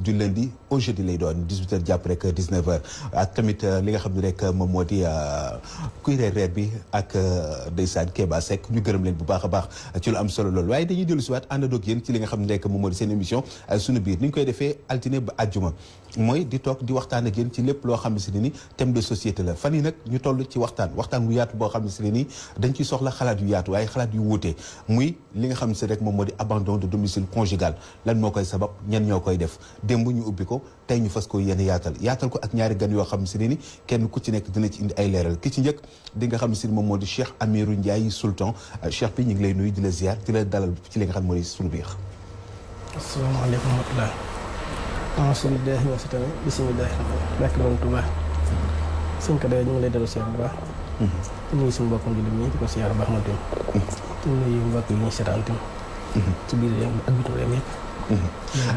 du lundi au jeudi lay doon 18h jàpp rek 19h ak tamit li nga xam ne rek moom moo di kuy reer bi ak ndeysaan Kéba Seck ñu gërëm leen bu baax a baax ci lu am solo loolu waaye dañuy dellu si waat àndandoog yéen ci li nga xam ne rek moom moo di seen émission suñu biir ni ñu koy defee altine ba àjjuma mooy di toog di waxtaan ak yéen ci lépp loo xam ne si ne ni thème de société la fan yi nag ñu toll ci waxtaan wu yaatu boo xam ne si ne ni dañ ciy soxla xalaat yu yaatu waaye xalaat yu wuute muy li nga xam ne si rek moom moo di abandon de domicile conjugal lan moo koy sabab ñan ñoo koy def démb ñu ubbi ko tey ñu fas ko yéen yaatal ko ak ñaari gan yoo xam ne si ne ni kenn ku ci nekk dina ci indi ay leeral ki ci njëkk di nga xam ne si moom moo di Cheikh Amirou Ndiaye Sultan Cheikh bi ñu ngi lay nuyu di la ziar di la dalal ci li nga xam ne moo di suñu biir. asalaamaaleykum wa rahmatulah. alhamdulilah wasalaam bisimilah. barke Borom Tuubaa. suñ ko dee ñu ngi lay dellu seet bu baax. di nuyu suñu mbokku jullit ñi di ko siyaar baax na tamit. di nuyu mbokk yi ñuy seetaan tamit. ci biir réew mi ak bitim réew mi yëpp.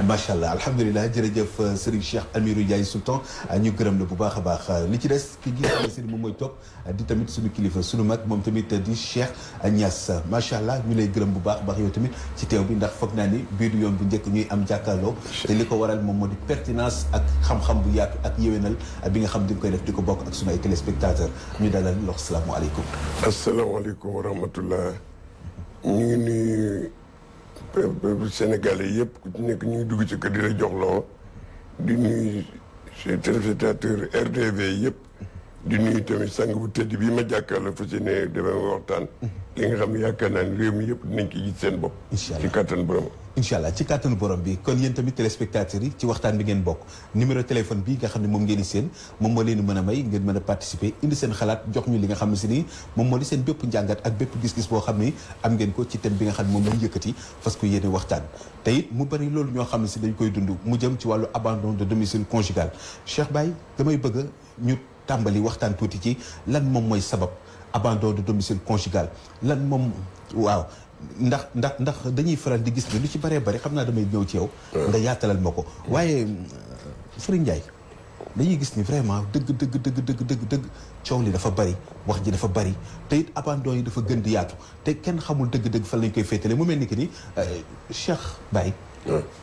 macha allah alhamdulilah jërëjëf Serigne Cheikh Amirou Ndiaye Sultan ñu gërëm la bu baax a baax li ci des ki gi xam ne si moom mooy topp di tamit suñu kilifa suñu mag moom tamit di Cheikh Niass macha allah ñu lay gërëm bu baax a baax yow tamit ci teew bi ndax foog naa ni biir yoon bu njëkk ñuy am jàkkaarloo te li ko waral moom moo di pertinence ak xam-xam bu yaatu ak yéwénal bi nga xam di nga koy def di ko bokk ak suñu ay téléspectateurs ñu dalal lox salaamaaleykum. asalaamaaleykum wa rahmatullah ñu ngi nuyu peuple sénégalais yëpp ku ci nekk ñu ngi dugg ci kër di la jox loo di nuyu téléspectateur RDV yëpp di nuyu tamit sang bu tëdd bii ma jàkkaarloo fa si ne dama waxtaan li nga xam ne yaakaar naa ne réew mi yëpp dinañ ci gis seen bopp ci kàttanu borom incha allah ci kàttanu borom bi kon yéen tamit téléspectateurs yi ci waxtaan bi ngeen bokk numéro téléphone bi nga xam ne moom ngeen di seen moom moo leen di mën a may ngeen mën a participer indi seen xalaat jox ñu li nga xam ne si nii moom moo di seen bépp njàngat ak bépp gis-gis boo xam ni am ngeen ko ci thème bi nga xam ne moom lañ yëkkati parce que yéene waxtaan te it mu bari loolu ñoo xam ne si dañ koy dund mu jëm ci wàllu abandon de domicile conjugal Cheikh Baye damay bëgg ñu tàmbali waxtaan tuuti ci lan moom mooy sabab abandon de domicile conjugal lan moom waaw ndax dañuy faral di gis ne lu ci bëree bëri xam naa damay ñëw ci yow nga yaatalal ma ko waaye Serigne Ndiaye dañuy gis ni vraiment dëgg coow li dafa bëri wax ji dafa bëri te it abandon yi dafa gën di yaatu te kenn xamul dëgg fan lañ koy féetale mu mel ni que ni Cheikh Baye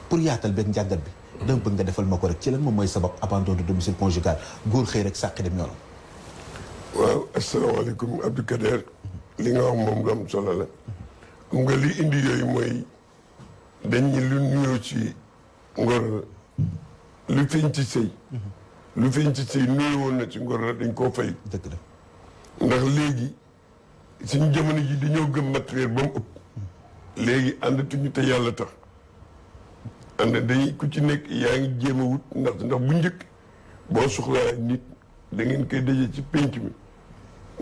pour yaatal benn njàngat bi dama bëgg nga defal ma ko rek ci lan moom mooy sabab abandon de domicile conjugal góor xëy rek sàq dem yoonam. waaw asalaamaaleykum Abdou Kader li nga wax moom lu am solo la xam nga li indi yooyu mooy dañ lu nuyoo ci ngor lu feeñ ci sëy lu feeñ ci sëy nuyoo woon na ci ngor la dañ koo fay dëgg la ndax léegi suñu jamono ji dañoo gëm matériel ba mu ëpp léegi àndatuñu te yàlla tax ànd dañuy ku ci nekk yaa ngi jéem a wut ndax bu njëkk boo soxlaa nit da ngeen koy daje ci pénc mi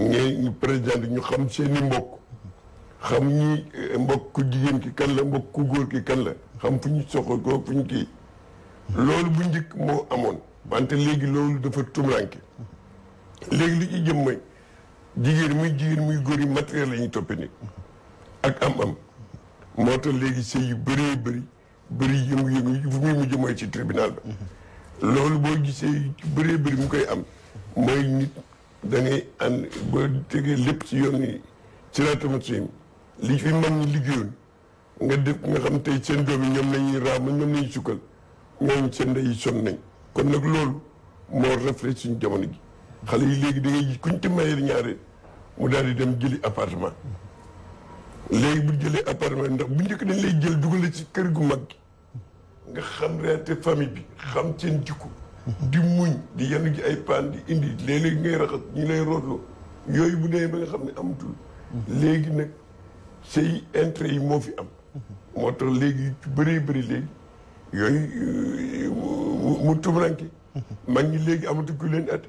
ngeen président ñu xam seeni mbokk xam ñi mbokk ku jigéen ki kan la mbokk ku góor ki kan la xam fu ñu soxla ko fu ñu kii loolu bu njëkk moo amoon wante léegi loolu dafa tumranke léegi li ci jëm mooy jigéen muy góor yi matériel la ñuy toppe nit ak am moo tax léegi sëy yu bëri yëngu-yëngu yi fu muy mujj mooy ci tribunal ba loolu boo gisee bëri mu koy am mooy nit da ngay ànd boo tegee lépp ci yoon yi ci raatamatsim li fi mag ñi liggéeyoon nga def nga xam tey seen doom yi ñoom lañuy raam ñoom lañuy sukkal ñooñu seen ndey yi sonn nañ kon nag loolu moo reflet suñu jamono ji xale yi léegi da ngay gis kuñ te mayee ñaare mu daal di dem jëli appartement léegi bu jëlee appartement ndax bu njëkk dañ lay jël dugale ci kër gu mag gi nga xam réalité famille bi xam seen jikko di muñ di yenn gi ay paan di indi léeg-léeg ngay raxas ñu lay rootloo yooyu bu dee ba nga xam ne amatul léegi nag say intérêt yi moo fi am moo tax léegi ci bëri léegi yooyu mu tumranke mag ñi léegi amatu ku leen atte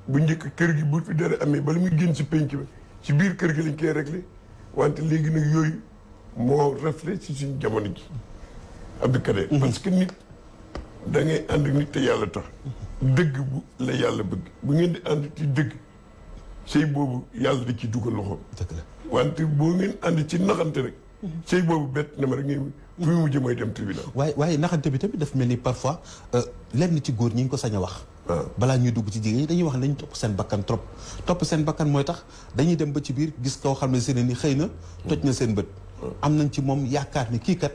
bu njëkk kër gi bu fi dara amee bala muy génn ci penc ba ci biir kër gi lañ koy réglé wante léegi nag yooyu moo reflet ci suñu jamono ji Abdou Kader parce que nit da ngay ànd nit te yàlla tax dëgg bu la yàlla bëgg bu ngeen di ànd ci dëgg sëy boobu yàlla da ciy dugal loxoom wante boo ngeen ànd ci naxante rek sëy boobu bett na ma rek ngay fu mu mujj mooy dem tribunal waaye naxante bi tamit daf mel ni parfois lenn ci góor ñi ngi ko sañ a wax balaa ñuy dugg ci jigéen ñi dañuy wax ne dañu topp seen bakkan trop topp seen bakkan mooy tax dañuy dem ba ci biir gis koo xam ne seen ni xëy na toj na seen bët am nañ ci moom yaakaar ne kii kat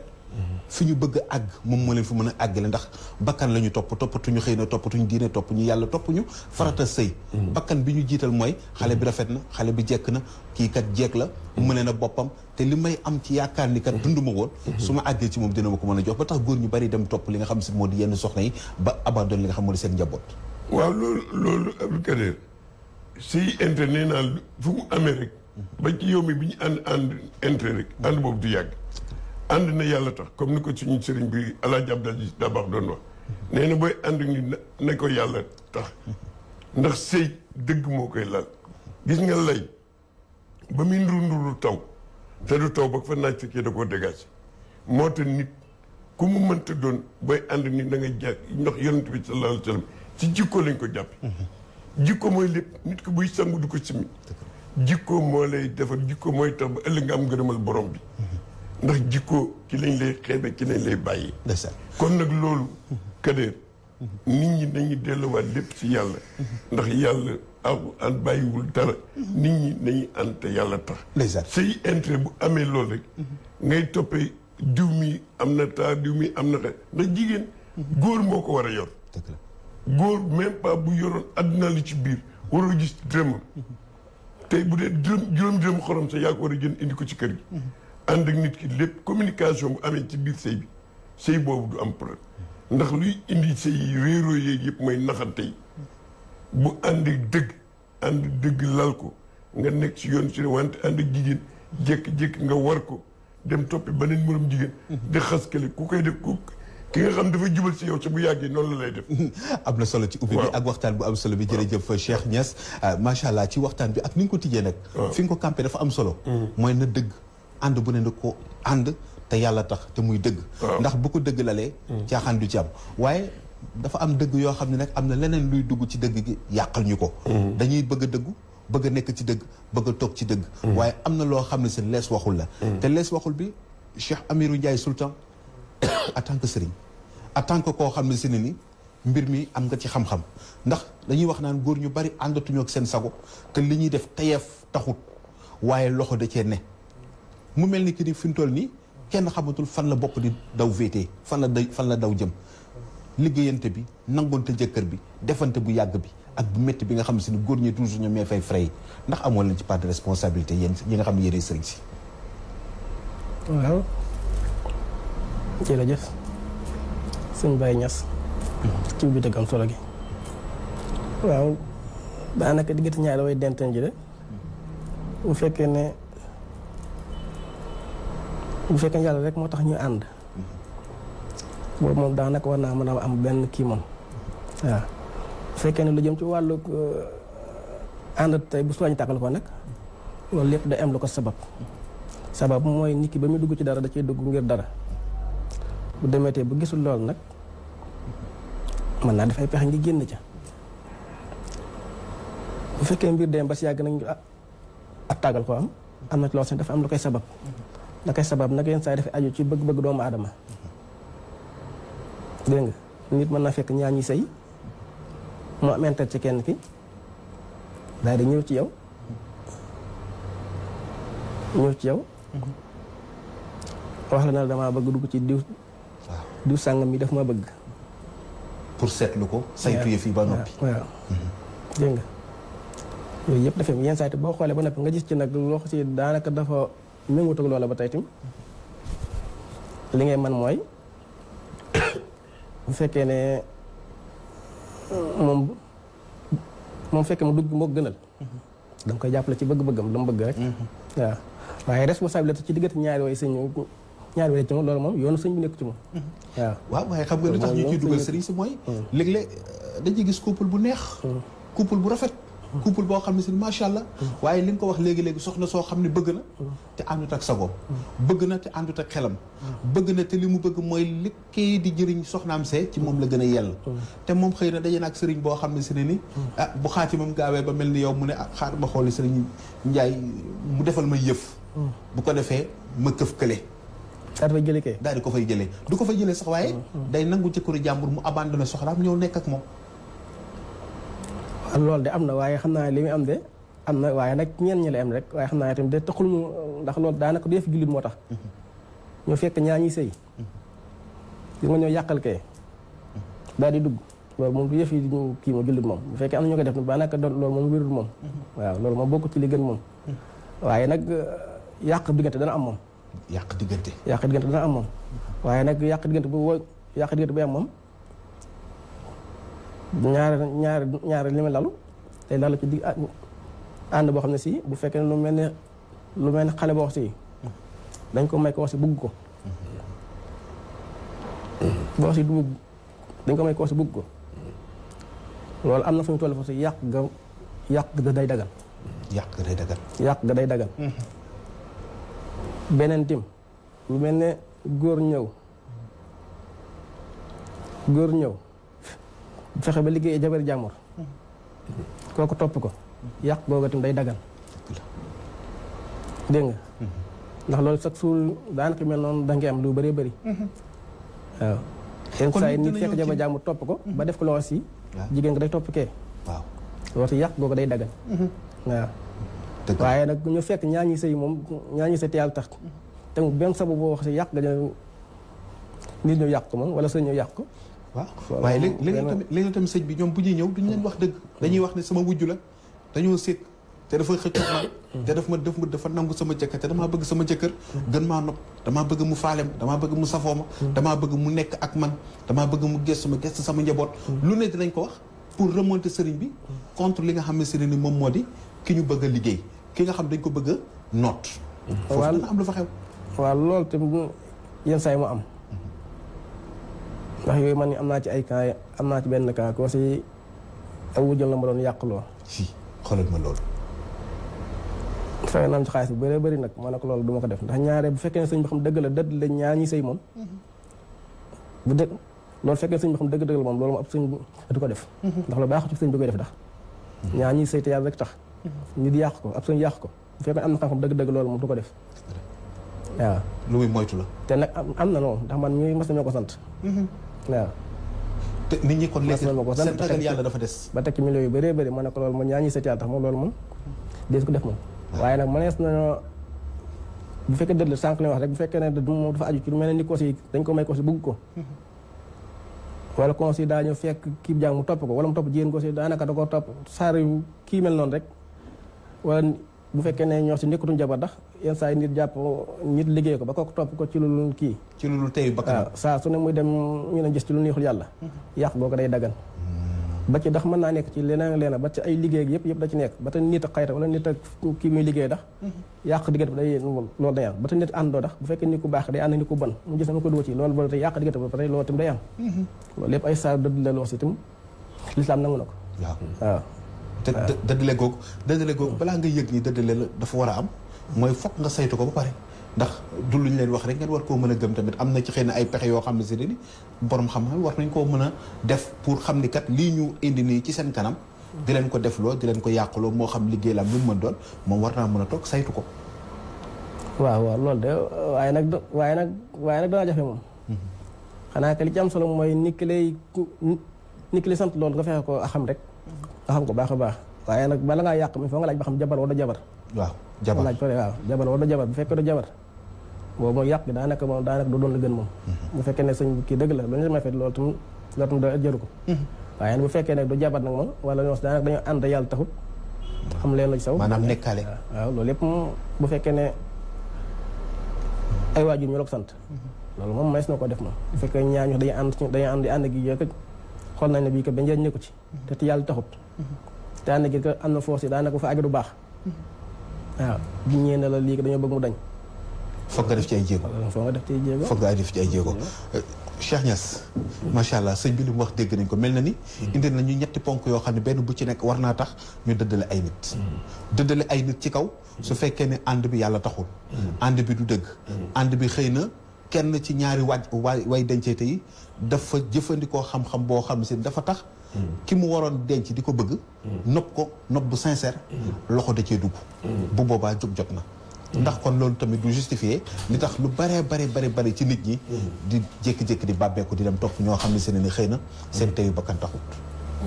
fi ñu bëgg a àgg moom moo leen fi mën a àggale ndax bakkan la ñu toppatuñu xëy na toppatuñu diine topp ñu yàlla toppuñu farata sëy bakkan bi ñu jiital mooy xale bi rafet na xale bi jekk na kii kat jeeg la mëne na boppam te li may am ci yaakaar ni kat dund ma woon su ma àggee ci moom dina ma ko mën a jox ba tax góor ñu bari dem topp li nga xam si moo di yenn soxna yi ba abandonné li nga xam moo di seen njaboot. waaw loolu Abdou Kader si intérêt naa fu mu amee rek ba ci yow mi bi ñu ànd intérêt rek ànd boobu du yàgg ànd na yàlla tax comme ni ko suñu sëriñ bi El Hadj Abdou Aziz Dabakh doon wax nee na booy ànd ni na ko yàlla tax ndax sëy dëgg moo koy laal gis nga lay ba muy nduru taw te du taw ba fa naaj fekkee da koo dégagé moo tax nit ku mu mënta doon booy ànd ni da nga jàpp ndax yonent bi sallallahu alayhi wa sallam ci jikko lañ ko jàppe jikko mooy lépp nit ko buy sangu du ko simi jikko moo lay defar jikko mooy tax ba ëllëg nga am ngërëmal borom bi ndax jikko ki lañ lay xeebe ki lañ lay bàyyi kon nag loolu Kader nit ñi nañu delluwaat lépp ci yàlla ndax yàlla an bàyyiwul dara nit ñi nañu ànd te yàlla tax say intérêt bu amee loolu rek ngay toppee diw mi am na taa diw mi am na ndax jigéen góor moo ko war a yor góor même pas bu yoroon àddina li ci biir waroo gis dërëmam tey bu dee juróom xorom sax yaa ko war a jënd indi ko ci kër gi ànd ak nit ki lépp communication bu amee ci biir sëy bi sëy boobu du am problème ndax luy indi sëy yi réeroo yeeg yëpp mooy naxante yi bu ànd ak dëgg lal ko nga nekk ci yoon ci wante ànd ak jigéen jékki-jékki nga war ko dem toppi beneen moroom jigéen di xaskale ku koy def ki nga xam dafa jubal si yow ci bu yàggee noonu la lay def. am na solo ci ubbi bi ak waxtaan bu am solo bi jërëjëf Cheikh Niass macha allah ci waxtaan bi ak ni nga ko tijjee nag. fi nga ko campé dafa am solo. mooy na dëgg ànd bu ne na ko ànd te yàlla tax te muy dëgg. ndax bu ko dëgg lalee. caaxaan du ci am waaye dafa am dëgg yoo xam ne nag am na leneen luy dugg ci dëgg gi yàqal ñu ko. dañuy bëgg a dëggu bëgg a nekk ci dëgg bëgg a toog ci dëgg. waaye am na loo xam ne seen lees waxul la. te lees waxul bi Cheikh Amirou Ndiaye Sultan en tant que sëriñ en tant que koo xam ne si ne ni mbir mi am nga ci xam-xam ndax dañuy wax naan góor ñu bari àndatuñoo ak seen sago te li ñuy def tayeef taxut waaye loxo da cee ne mu mel ni ki ni fi mu toll nii kenn xamatul fan la bopp di daw véetee fan la daw jëm liggéeyante bi nangoonte jëkkër bi defante bu yàgg bi ak bu métti bi nga xam ne si ni góor ñi toujours ñoom ñooy fay frais ndax amoon leen ci part de responsabilité yéen ñi nga xam ne yéenay sëriñ si. waaw jërëjëf sëñ Baye Niass ci bi dëgg am solo gi waaw daanaka diggante ñaari way dentan ji de bu fekkee yàlla rek moo tax ñu ànd boobu moom daanaka war naa mën a am benn kii moom waaw bu fekkee ne lu jëm ci wàllu ànd tey bu suwañu tàkkal ko nag loolu lépp day am lu ko sabab mooy nit ki ba muy dugg ci dara da ciy dugg ngir dara bu demetee bu gisul loolu nag mën naa dafay pexe ngi génn ca bu fekkee mbir dem ba si yàgg nañ ak tàggal ko am na ci loolu sax dafa am lu koy sabab la koy sabab nag yenn saa yi dafay aju ci bëgg-bëgg doomu aadama dégg nga nit mën naa fekk ñaar ñi sëy moo am intérêt ci kenn ki daal di ñëw ci yow wax la na damaa bëgg dugg ci diw sàngam mi daf ma bëgg pour seetlu ko saytu yëf yi ba noppi waaw dégg nga yooyu yëpp dafa yenn saa yi boo xoolee ba noppi nga gis ci nag loo ci daanaka dafa méngoot ak loola ba tey tim li ngay man mooy bu fekkee ne moom fekkee mu dugg moo gënal da nga koy jàppale ci bëgg-bëggam lu mu bëgg rek waaw waaye responsabilité ci diggante ñaari way sëñ way ci moom loolu moom yoonu sëñ bi nekk ci moom waaw waaye xam nga li tax ñu ciy dugal sëriñ si mooy léeg-léeg dañuy gis couple bu neex couple bu rafet couple boo xam ne si macha allah waaye li nga ko wax léegi-léegi soxna soo xam ne bëgg na te àndut ak sago bëgg na te àndut ak xelam bëgg na te li mu bëgg mooy li kii di jëriñ soxnaam see ci moom la gën a yell te moom xëy na daje na ak sëriñ boo xam ne si ne ni bu xaati moom gaawee ba mel ni yow mu ne xaar ma xooli sëriñ Njaay mu defal ma yëf bu ko defee ma këf kële daal di ko fay jëlee du ko fay jëlee sax waaye day nangu jëkkëru jàmbur mu abandonné soxnaam ñëw nekk ak moom loolu de am na waaye xam naa li muy am de am na waaye nag ñeen ñi la am rek waaye xam naa tamit de taxul mu ndax loolu daanaka du def jullit moo tax ñu fekk ñaa ñi sëy gis nga ñëw yàqal kee daal di dugg loolu moom du yëf yi kii moom jullit moom bu fekkee am na ñu ko def ba naka loolu moom wérul moom waaw loolu moom bokk ci li gën moom waaye nag yàq diggante dana am moom yàq diggante dana am moom waaye nag yàq diggante bu am moom ñaari li muy lalu tey lalu ci digg ànd boo xam ne si bu fekkee ne lu mel ne xale boo si dañ ko may ko si bugg ko boo si dugg dañ ko may ko si bugg ko loolu am na fu ñu toll fa si yàq ga day dagan yàq ga day dagan beneen tim lu mel ne góor ñëw fexe ba liggéey jabar jàmbur kooku topp ko yàq googa tim day dagan dégg nga ndax loolu sax suul daanaka mel noonu da ngay am lu bëree bëri waaw yenn saa yi nit fekk jabar jàmbur topp ko ba def ko loo si jigéen nga day topp kee waaw loolu si yàq googa day dagan waaw waaye nag ñu fekk ñaar ñi sëy moom ñaar ñi sëy te yàlla tax te mu benn sababu boo wax si yàq ga nit ñëw yàq ko moom wala sëñ ñëw yàq ko waaw waaye léegi tamit sëñ bi ñoom bu ñuy ñëw duñu leen wax dëgg dañuy wax ne sama wujju la dañoo séq te dafa xëccoo man te dafa nangu sama jëkkër te damaa bëgg sama jëkkër gën maa nopp damaa bëgg mu faalem damaa bëgg mu safoo ma damaa bëgg mu nekk ak man damaa bëgg mu gëstu sama njaboot lu ne dinañ ko wax pour remonter sëriñ bi contre li nga xam ne sëriñ ni moom moo di ki ñu bëgg a liggéey ki nga xam dañ ko bëgg a noot foofu dana am lu fa xew waaw loolu te yenn saa yi mu am ndax yooyu man am naa ci ay cas am naa ci benn cas ko si aw wujjal la ma doon yàqloo si xoolal ma loolu fay naam ci xaalis bu bëree bëri nag ma ne ko loolu du ma ko def ndax ñaare bu fekkee ne sëñ bi xam dëgg la ñaar ñi sëy moom bu dëgg loolu fekkee sëñ bi xam dëgg la moom loolu moom ab sëñ du ko def ndax lu baaxu ci sëñ bi koy def ndax ñaar ñi sëy te yàlla rek tax nit yàq ko ab sëñ yàq ko bu fekkee am na xam-xam dëgg loolu moom du ko def waaw lu muy moytu la te nag am na noonu ndax man ñuy mas nañoo ko sant waaw te nit ñi kon léegi seen ragal yàlla dafa des ba tekki millions yu bëree bëri ma ne ko loolu moom ñaa ñi sëy te yàlla tax moom loolu moom dees ko def moom waaye nag mënees nañoo bu fekkee dëdd la sànq la wax rek bu fekkee ne moom dafa aju ci lu mel ne ni ko si dañ ko may ko si bëgg ko wala ko si daa ñëw fekk kii jàng mu topp ko wala mu topp jigéen ko si daanaka da ko topp saar yu kii mel noonu rek wala bu fekkee ne ñoo si nekkatuñ jabar ndax yenn saa yi nit jàpp nit liggéey ko ba kooku topp ko ci lu kii ci lu teyu bakkan waaw saa su ne muy dem ñu ne gis ci lu neexul yàlla yàq googu day dagan ba ci ndax mën naa nekk ci leneen ba ci ay liggéey yëpp da ci nekk ba te nit ak xayta wala nit ak kii muy liggéey ndax yàq diggante bi day loolu day am ba te nit àndoo ndax bu fekkee nit ku baax day ànd nit ku bon mu gis na ko dugg ci loolu boo te yàq diggante ba pare loolu tam day am loolu lépp ay saa dëdd la loo si tam lislaam nangu na ko waaw te dëddale googu balaa nga yëg ni dëddale la dafa war a am mooy fokk nga saytu ko ba pare ndax du lu ñu leen wax rek ngeen war koo mën a gëm tamit am na ci xëy na ay pexe yoo xam ne si ni borom xam-xam war nañ koo mën a def pour xam ni kat lii ñu indi nii ci seen kanam di leen ko defloo di leen ko yàquloo moo xam liggéey la am lu mu mën doon moom war naa mën a toog saytu ko waaw loolu de waaye nag danaa jafe moom xanaa que li ci am solo mooy nit ki lay sant loolu nga fexe ko a xam rek nga xam ko baax a baax waaye nag bala ngaa yàq mi foo nga laaj ba xam jabar wala jabar waaw jabar laaj pare waaw jabar wala jabar bu fekkee du jabar boobu mooy yàq gi daanaka du doon la gën moom bu fekkee ne sëñ kii dëgg la lu ñu may fet loolu tam da jëru ko waaye nag bu fekkee ne du jabar nag moom wala ñoo daanaka dañoo ànd yàlla taxut xam leen la ci saw maanaam nekkaale waaw loolu yëpp bu fekkee ne ay waajur ñu la ko sant loolu moom mays na ko def moom bu fekkee ñaar ñu dañuy ànd gi yëkk xool nañ ne bii ko ba njëriñ nekku ci te ci yàlla taxut te ànd gi am na force yi daanaka bu fa àgg du baax waaw bu ñëwee ne la lii ko dañoo bëgg mu dañ foog nga def ci ay jéego foog nga def ci ay jéego Cheikh Niass macha allah sëñ bi li mu wax dégg nañ ko mel na ni indi nañu ñetti ponk yoo xam ne benn bu ci nekk war naa tax ñu dëddale ay nit dëddale ay nit ci kaw su fekkee ne ànd bi yàlla taxul ànd bi du dëgg ànd bi xëy na kenn ci ñaari way dencete yi dafa jëfandikoo xam-xam boo xam si dafa tax ki mu waroon denc di ko bëgg nopp bu sincère loxo da cee dugg bu boobaa jóg jot na ndax kon loolu tamit du justifié li tax lu bari ci nit ñi di jékki-jékki di bàbbeeku di dem topp ñoo xam ne seen ni xëy na seen teyu bakkan taxut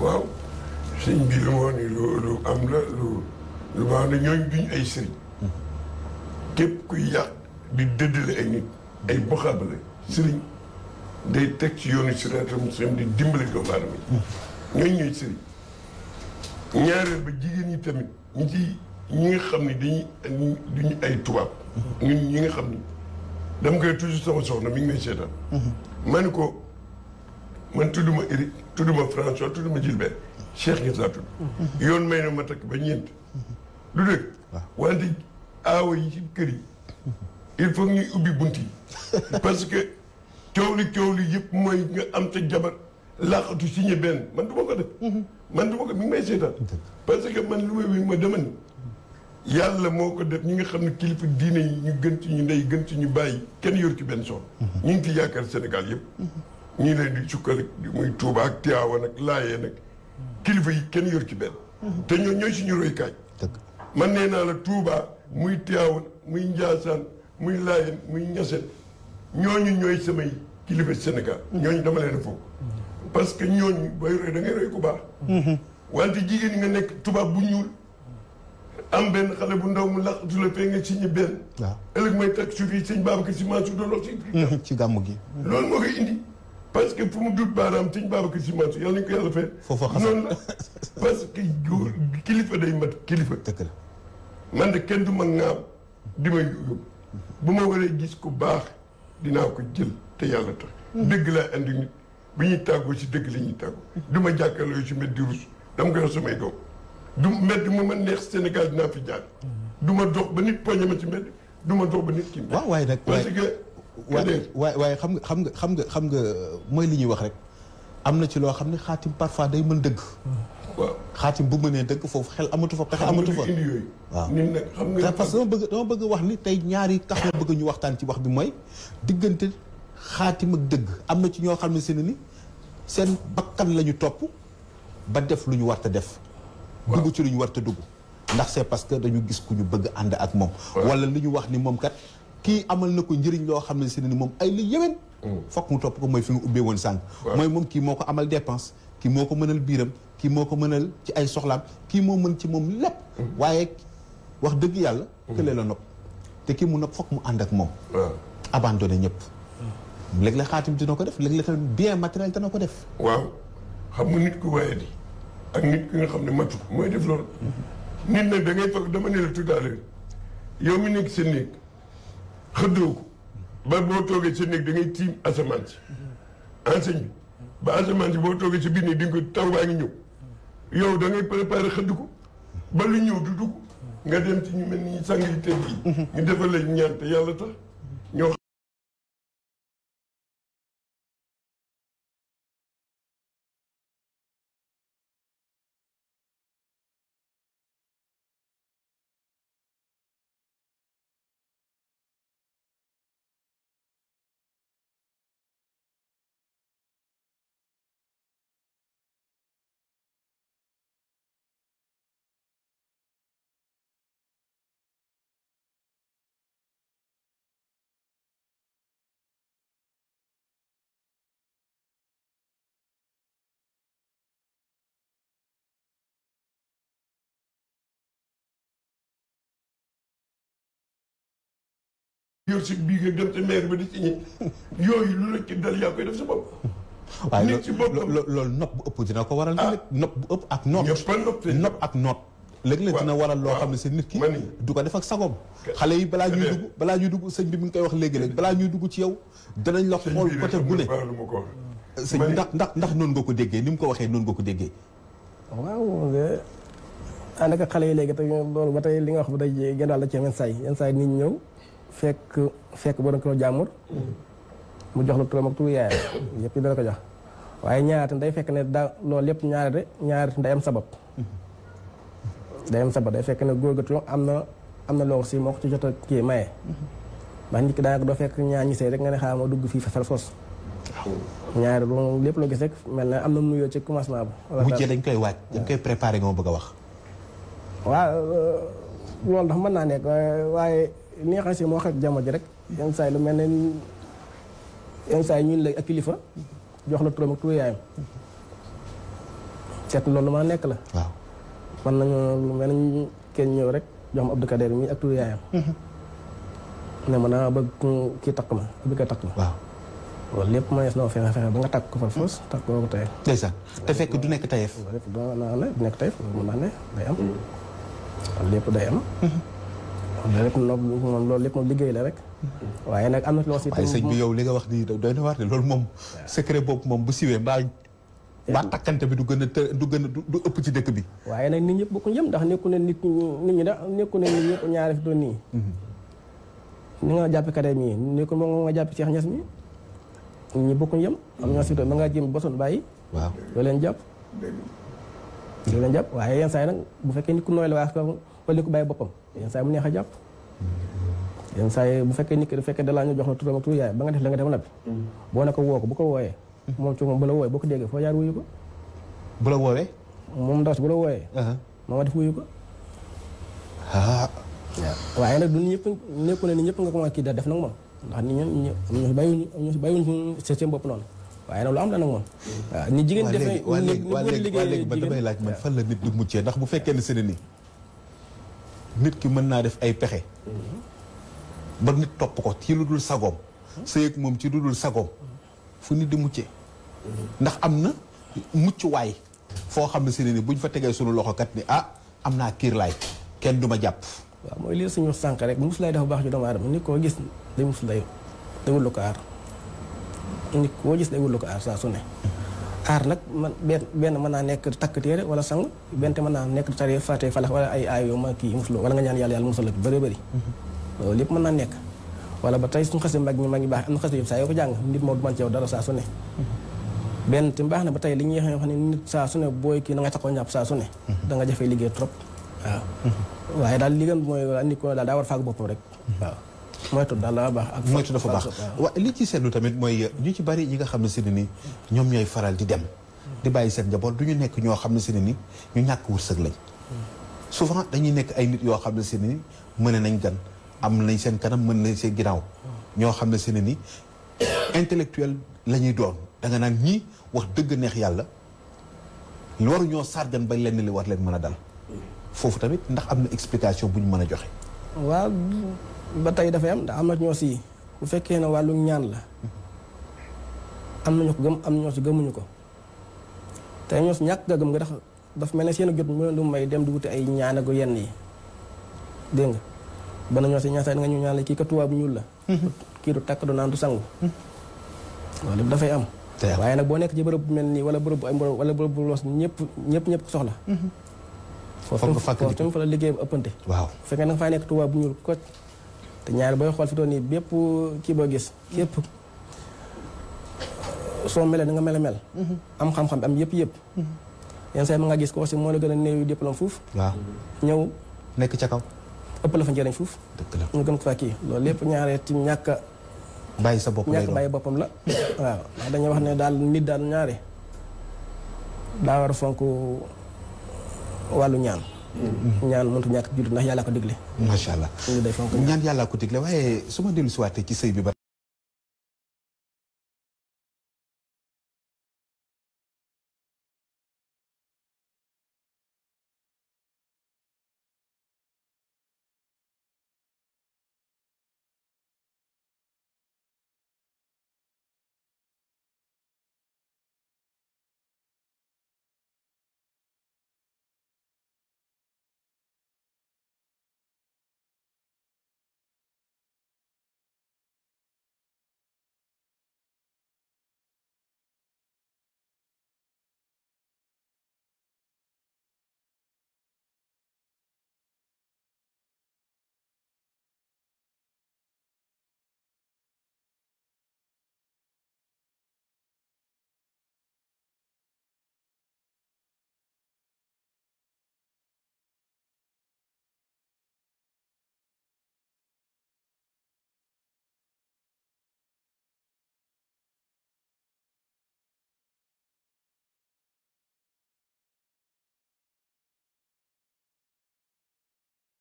waaw sëñ bi lu moo ni lu am la lu baax na ñooñ duñ ay sëriñ képp kuy yàq di dëddale ay nit ay boxaabale sëriñ day teg ci yoonu siraatal mustaqiim di dimbali doomu aadama yi ñooñu ñooy sëriñ ñaareel ba jigéen ñi tamit ñi nga xam ne duñu ay tubaab ñi nga xam ni dama koy toujours sama soxna mi ngi may seetaan ma ni ko man tudduma Éric tudduma François tudduma Gilbert Cheikh nga saa tudd yoon may na ma takk ba ñeent lu dëgg wante aawa yi ci kër yi il faut ñuy ubbi bunt yi parce que coow li yëpp mooy nga am sa jabar laaxatu signé benn man du ma ko def man du ma ko mi ngi may seetaan parce que man lu may wi ma dama ni yàlla moo ko def ñi nga xam ne kilifa diine yi ñu gën ci ñu ndey gën ci ñu bàyyi kenn yor ci benn soxla ñu ngi fi yaakaar Sénégal yëpp ñu ngi leen di sukkal ak muy Touba ak Tivaouane ak Laayeen ak kilifa yi kenn yor ci benn te ñooy suñu roykaay man nee naa la Touba muy Tivaouane muy Ndiassane muy Laayeen muy Niassène ñooñu ñooy samay kilifa Sénégal ñooñu dama leen a foog parce que ñooñu booy roy da ngay roy ku baax wante jigéen ñi nga nekk tubaab bu ñuul am benn xale bu ndaw mu laqatu la fee nga signé benn ëllëg may takk suuf yi sëñ Babacar Sy Mansour doon wax ci gàmmu gi loolu moo koy indi parce que fu mu dut baaraam sëñ Babacar Sy Mansour yàlla nañu ko yàlla fee noonu la parce que kilifa day mat kilifa man de kenn du ma ŋaaw di ma yóbbu bu ma waree gis ku baax dinaa ko jël te yàlla tax dëgg laa andi nit bu ñuy tàggoo si dëgg la ñuy tàggoo du ma jàkkaarloo si mbedd di rus dama koy wax samay doom du mbedd mu ma neex Sénégal dinaa fi jaar du ma dox ba nit poñe ma ci mbedd du ma dox ba nit kii waaw waaye nag parce que waaye xam nga mooy li ñuy wax rek am na ci loo xam ne xaatim parfois day mën dëgg waaw xaatim bu mënee dëgg foofu xel amatu fa pexe amatu fa indi yooyu waaw nit nag xam nga parce que dama bëgg wax ni tey ñaari tax na bëgg ñu waxtaan ci wax bi mooy diggante xaatim ak dëgg am na ci ñoo xam ne seen ni seen bakkan la ñu topp ba def lu ñu war a def dugg ci lu ñu war a dugg ndax c'est parce que dañu gis ku ñu bëgg ànd ak moom wala li ñu wax ni moom kat kii amal na ko njëriñ loo xam ne seen ni moom ay li yéwén fokk mu topp ko mooy fi nga ubbee woon sànq mooy moom kii moo ko amal dépense kii moo ko mënal biiram kii moo ko mënal ci ay soxlaam kii moo mën ci moom lépp waaye wax dëgg yàlla kële la nopp te kii mu nopp fokk mu ànd ak moom abandonné ñëpp léeg-léeg xaatim dina ko def léeg-léeg tamit bien matériel dina ko def waaw xam nga nit ku waaye di ak nit ki nga xam ne matu mooy def loolu nit nag da ngay fekk dama ne la tout à l'heure yow mi nekk sa néeg xëddoo ko ba boo toogee sa néeg da ngay tiim asamaan si enseigne bi ba asamaan si boo toogee sa biir néeg di nga ko taw baa ngi ñëw yow da ngay préparé xëdd ko ba lu ñëw du dugg nga dem ci ñu mel ni sang yi tëdd yi ñu defal la ñaan te yàlla tax ñoo yor si biir dem te maire ba di signé yooyu lu la ci dal yaa koy def sa bopp. waaye nit ci boppam loolu nopp bu ëpp dina ko waral. nopp bu ëpp ak noot. ñëpp a nopp nopp ak noot. léeg-léeg dina waral loo xam ne si nit ki. du ko def ak sagoom. xale yi balaa ñuy dugg sëñ bi mi ngi koy wax léegi-léegi balaa ñuy dugg ci yow. danañ la xool côté bu ne. sëñ bi ndax noonu nga ko déggee ni mu ko waxee noonu nga ko déggee. waaw ànd ak xale yi léegi te loolu ba tey li nga wax ba tey gën daal la ci yenn saa yi nit ñi ñëw fekk boo doon ko jàmbur mu jox la turam ak turu yaayam yëpp dana ko jox waaye ñaarate day fekk ne daa loolu lépp ñaarate day am sabab day fekk ne góor ga am na loo si moo ko ci jot a kii maye ndax nit ki daanaka doo fekk ñaar ñi sëy rek nga ne xaaral ma dugg fii fa fos ñaari loolu lépp loo gis rek mel na am na nuyoo ci commencement ba mujjee dañ koy waaj dañ koy préparé nga ma bëgg a wax waaw loolu dafa mën naa nekk waaye li nga xam si moo xew jamono ji rek yenn saa yi lu mel ne yenn saa yi ñun la ak kilifa jox la turam ak turu yaayam seet loolu ma nekk la. waaw man nañu lu mel ne kenn ñëw rek jox ma Abdou Kader mi ak turu yaayam. ne ma naa bëgg kii takk ma bëgg a takk ma. waaw loolu lépp mënees na fexe ba nga takk ko fa foos takk ko tey. ndeysaan te fekk du nekk tayeef. loolu lépp doo naa ne du nekk tayeef loolu mën naa ne day am. loolu lépp day am. loolu lépp moom liggéey la rek. waaye nag am na loo si. waaye sëñ bi yow li nga wax nii doy na waar de loolu moom. secret boobu moom bu siwee mbaa takkante bi du ëpp ci dëkk bi. waaye nag nit ñëpp bokkuñ yem ndax nekku ne nit ñi da nekku ne nit ñëpp ñaari fi doon nii. ni nga jàpp Kader mii nekku moom nga jàpp Cheikh Niass mi nit ñi bokkuñ yem. am ñoo si doon ba ngaa jéem bosoon bàyyi. waaw doo leen jàpp. doo leen jàpp waaye yenn saa yi nag bu fekkee nit ku nooy la waa wala ni ko bàyyi boppam yenn saa yi mu neex a jàpp. yenn saa yi bu fekkee nit ki bu fekkee dalaa ñu jox la turam ak tur yaay ba nga def la nga def noppi. boo ne ko woo ko bu ko wooyee. moom ci moom bu la wooyee boo ko déggee foo jaar wuyu ko. bu la woowee. moom ndaw si bu la wooyee. moom nga def wuyu ko. waaw. waaye nag du ñëpp nekku ne ni ñëpp nga ko kii da def nag moom ndax nit ñi am ñu si bàyyiwuñ seen bopp noonu waaye nag lu am la nag moom. waaw ni jigéen defee waa léegi man damay laaj man fan la nit di muccee ndax bu fekkee ne seen ni nit ki mën naa def ay pexe. ba nit topp ko ci lu dul sagoom. sëyeeg moom ci lu dul sagoom. fu nit di muccee. ndax am na muccuwaay. foo xam ne si ne ni buñ fa tegee sunu loxo kat ni am naa kiir laay kenn du ma jàpp. waaw mooy lii suñu sànq rek mus lay dafa baax ci doomu aadama nit koo gis day mus lay day wullu ko aar. nit koo gis day wullu ko aar saa su ne. aar nag man benn mën naa nekk takk téere wala sang benn te mën naa nekk tari fàtte falax wala ay aay yoo ma kii musuloo wala nga ñaan yàlla musal la bëri bëri. loolu lépp mën naa nekk. wala ba tey suñu xasee mag ñi baax am na xasee yëpp saa yoo ko jàng nit moo du man ci yow dara saa su ne. benn te baax na ba tey li ñuy wax ne nit saa su ne booy kii na nga taxaw ñàpp saa su ne. da nga jafee liggéey trop waaw. waaye daal li gën mooy nit ko daal daa war a fàgg boppam rek. waaw moytu daal daa baax. ak moytu dafa baax waaw li ci seetlu tamit mooy ñu ci bari ñi nga xam ne si ne ni ñoom ñooy faral di dem. di bàyyi seen njaboot du ñu nekk ñoo xam ne si ne ni ñu ñàkk wërsëg lañ. souvent dañuy nekk ay nit yoo xam ne si ne ni mën nañ gan am nañ seen kanam mën nañ seen ginnaaw ñoo xam ne si ne ni intellectuel la ñuy doon da nga naan ñii wax dëgg neex yàlla waru ñoo sargan ba lenn li war leen mën a dal foofu tamit ndax am na explication bu ñu mën a joxe. waaw ba tey dafay am ndax am na ñoo si bu fekkee ne wàllu ñaan la am nañu ko gëm am na ñoo si gëmuñu ko te ñoo si ñàkk nga gëm nga dafa mel ne seen jot mu du may dem di wuti ay ñaan ak yenn yi dégg nga ba na ñoo si ñaan sax nga ñu ñaan la kii ka tubaab bu ñuul la. kii du takk du naan du sangu. loolu dafay am. waaye nag boo nekk ci bërëb bu mel nii wala bërëb bu ay mbooloo wala bërëb bu loos ñëpp ko soxla. foofu tamit fa la liggéey bu ëppante. waaw bu fekkee na nga fay nekk tubaab bu ñuul ko te ñaari booy xool fi doon nii bépp kii boo gis képp soo melee da nga mel. am xam-xam am yëpp. yenn saa yi ma nga gis ko aussi moo la gën a néew diplôme fuuf. waaw ñëw nekk ca kaw. ëpp la fa njëriñ fuuf. dëgg la ñu gën ko faa kii loolu lépp ñaaree ci ñàkk a bàyyi sa bopp lay doon bàyyi boppam la. waaw ndax dañuy wax ne daal nit daal ñaare daa war a fonk wàllu ñaan. ñaan mënut ñàkk jullit ndax yàlla ko digle. macha allah ñu day fonk ñaan yàlla ko digle waaye su ma dellu si waatee ci sëy bi ba.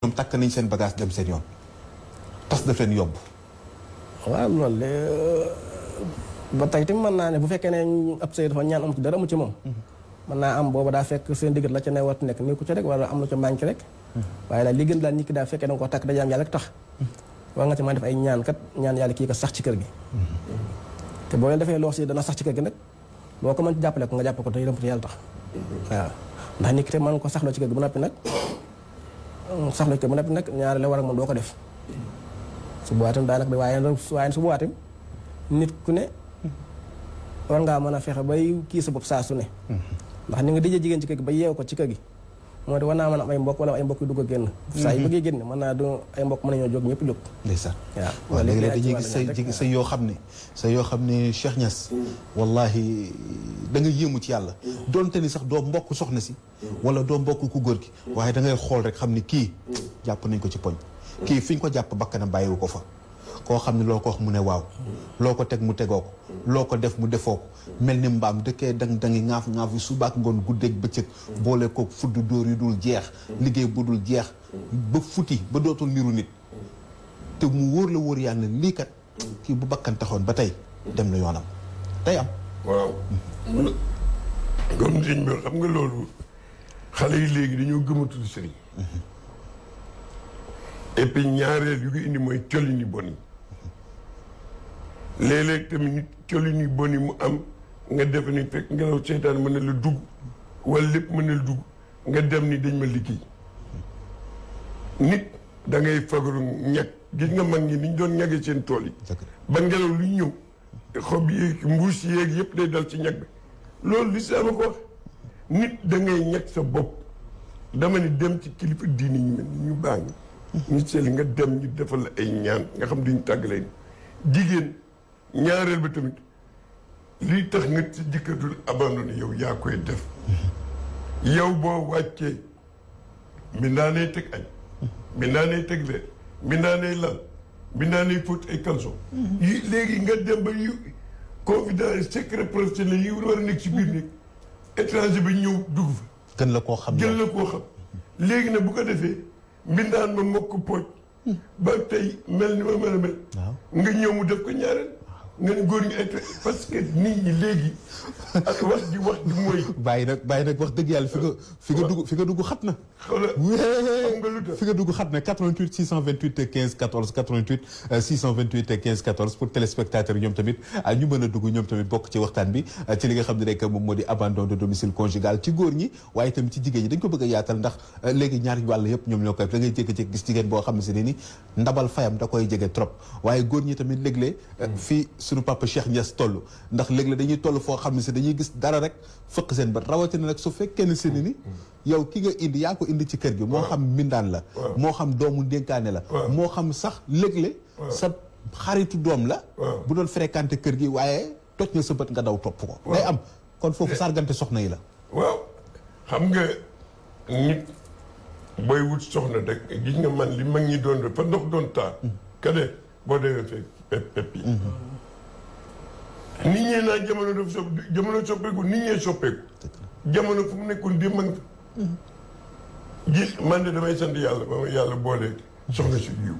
ñoom takk nañ seen bagage dem seen yoon tas daf leen yomb. waaw loolu de ba tey tamit mën naa ne bu fekkee ne ab sëy dafa ñaan am ci dara mu ci moom. mën naa am booba daa fekk seen diggat la ca ne war nekk ni ku ci rek wala am lu ca manqué rek. waaye daal li gën daal nit ki daal fekkee da nga ko takk dajaam yàlla rek tax. war nga ci mën def ay ñaan kat ñaan yàlla kii ko sax ci kër gi. te boo leen defee loo si dana sax ci kër gi nag boo ko mën ci jàppale ko nga jàpp ko te yërëm te yàlla tax waaw ndax nit ki te mën ko saxloo ci kër gi bu noppi nag saxloo ci kër bu noppi nag ñaari la war ak moom doo ko def su boobaa tam daanaka waaye su boobaa tam nit ku ne war ngaa mën a fexe bay kii sa bopp saa su ne ndax ni nga dijee jigéen ci kër gi ba yeew ko ci kër gi moo tax war naa mën a am ay mbokk wala ay mbokk yu dugg a génn saa yu bëggee génn mën naa du ay mbokk mën nañoo jóg ñëpp jóg ndeysaan waaw léegi-léeg dañuy gis sa yoo xam ne Cheikh Niass wallahi da nga yéemu ci yàlla doonte ni sax doo mbokk soxna si wala doo mbokk ku góor gi waaye da ngay xool rek xam ni kii jàpp nañ ko ci poñ kii fi ñu ko jàpp bakkanam bàyyiwu ko fa koo xam ne loo ko wax mu ne waaw loo ko teg mu tegoo ko loo ko def mu defoo ko mel ni mbaam dëkkee dangi ŋaaf yi subaak ngoon guddeeg bëccëg boole ko fudd dóor yu dul jeex liggéey bu dul jeex ba futi ba dootul niru nit te mu wóor la wóor yàlla lii kat kii bu bakkan taxoon ba tey dem na yoonam tey am waaw comme sëñ bi xam nga loolu xale yi léegi dañoo gëmatul sëriñ et puis ñaareel yu ko indi mooy colin yi bon yi léeg-léeg tamit nit colin yi bon yi mu am nga def ni fekk ngelaw seytaan mën na la dugg wala lépp mën na la dugg nga dem ni dañ ma liggéey nit da ngay fagaru ñag gis nga mag ñi ni ñu doon ñagee seen tool yi ba ngelaw lu ñëw xob yeeg mbuus yeeg yëpp day dal ci ñag bi loolu li sama ko wax nit da ngay ñag sa bopp dama ni dem ci kilifa diini ñu mel ni ñu baax ñi ñu seeli nga dem ñu defal la ay ñaan nga xam duñu tàggalee jigéen ñaareel ba tamit lii tax nga ci jëkkër dul abandonné yow yaa koy def yow boo wàccee mbindaanee teg añ mbindaanee teg leer mbindaanee lal mbindaanee fóot ay caleçon yi léegi nga dem ba yu confidence secret professionnel yi war a nekk ci biir nekk étranger bi ñëw dugg fa gën la koo xam léegi nag bu ko defee mbindaan ma mokk pooj ba tey mel ni ma mel a mel nga ñëw mu def ko ñaareel nga ne góor ñi ay parce que nit ñi léegi ak wax ji mooy bàyyi nag wax dëgg yàlla fi nga dugg xat na xoolal xam nga lu tax fi nga dugg xat na 88 628 15 14 88 628 15 14 pour téléspectateurs yi ñoom tamit ñu mën a dugg ñoom tamit bokk ci waxtaan bi ci li nga xam ne rek moom moo di abandon de domicile conjugal ci góor ñi waaye tamit ci jigéen ñi dañ ko bëgg a yaatal ndax léegi ñaari wàll yëpp ñoom ñoo koy da ngay jékki-jékki gis jigéen boo xam ne si ne ni ndabal fayam da koy jege trop waaye góor ñi tamit léeg-léeg fii suñu papa Cheikh Niass toll ndax léeg-léeg dañuy toll foo xam ne si dañuy gis dara rek fëkk seen bët rawatina nag su fekkee ne si ni yow ki nga indi yaa ko indi ci kër gi moo xam mbindaan la moo xam doomu dénkaane la moo xam sax léeg-léeg sa xaritu doom la bu doon fréquenté kër gi waaye toj nga sa bët nga daw topp ko day am kon foofu sargante soxna yi la waaw xam nga nit booy wut soxna rek gis nga man li mag ñi doon fa ndox doon taa kade boo demee fekk pepp yi nit ñee naa jamono daf soppeeku nit ñee soppeeku jamono fu mu nekkoon démb nga fa man de damay sant yàlla ba ma yàlla boolee soxna si yiw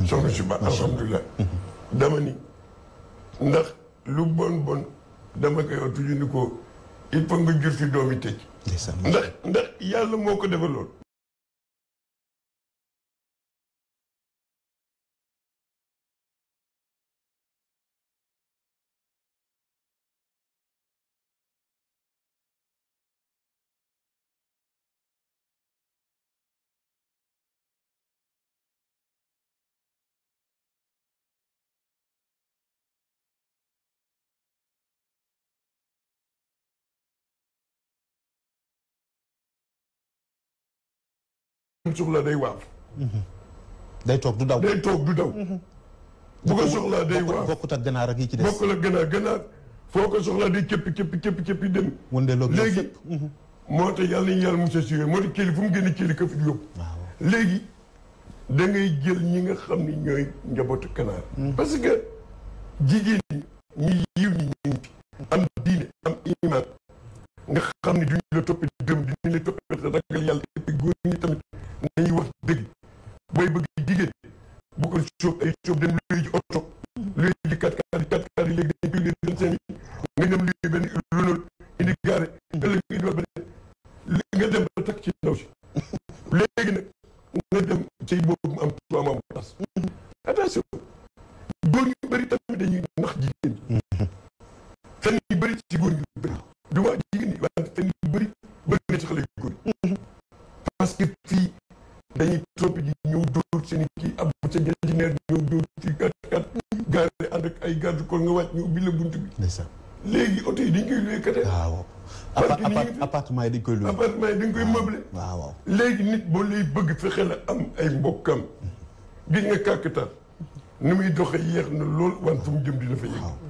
soxna si ba alhamdulilah dama ni ndax lu bon dama koy wax toujours ni ko il faut nga jur fi doomi tëj ndax yàlla moo ko defaloon soxla day waaf day toog du daw bu ko soxlaa day waaf bokkut ak ganaar ak yi ci des bokkul ak ganaar foo ko soxlaa day képp dem léegi moo tax yàlla ñu yàlla monsieur Siré moo tax kéli fu mu génne kéli ka fi yóbbu léegi da ngay jël ñi nga xam ni ñooy njabootu ganaar parce que jigéen ñi yiw ñi ñu ngi am diine am iman nga xam ni duñu la toppee dëm duñu la toppee ragal yàlla et puis góor ñi tamit nañuy wax dëgg booy bëgg jigéen bu ko sóob ay sóob dem luy ji oto luy ji kat yi léegi dañ koy leen seen nga dem luy benn Renault indi gaare ëllëg nga indiwaat beneen nga dem ba takk ci ndaw si léegi nag nga dem say boobu mu am 3 mois mu tas attention góor ñu bëri tamit dañuy nax jigéen fen yu bëri ci góor ñi bëri du wax jigéen ñi wante fen yu bëri na ci xale yu góor yi parce que fii dañuy troppi ji ñëw dóor seen kii ab ca jëndineer ñëw dóor ci kat gaare ànd ak ay garde corps nga wàcc ñu ubbi la bunt bi léegi oto yi dañ koy luwee kate waaw appartement yi dañ koy luwee appartement yi dañ koy meublé waaw léegi nit boo lay bëgg fexe la am ay mbokkam gis nga kàkkatar ni muy doxe yéex na lool wan fu mu jëm dina fa yëg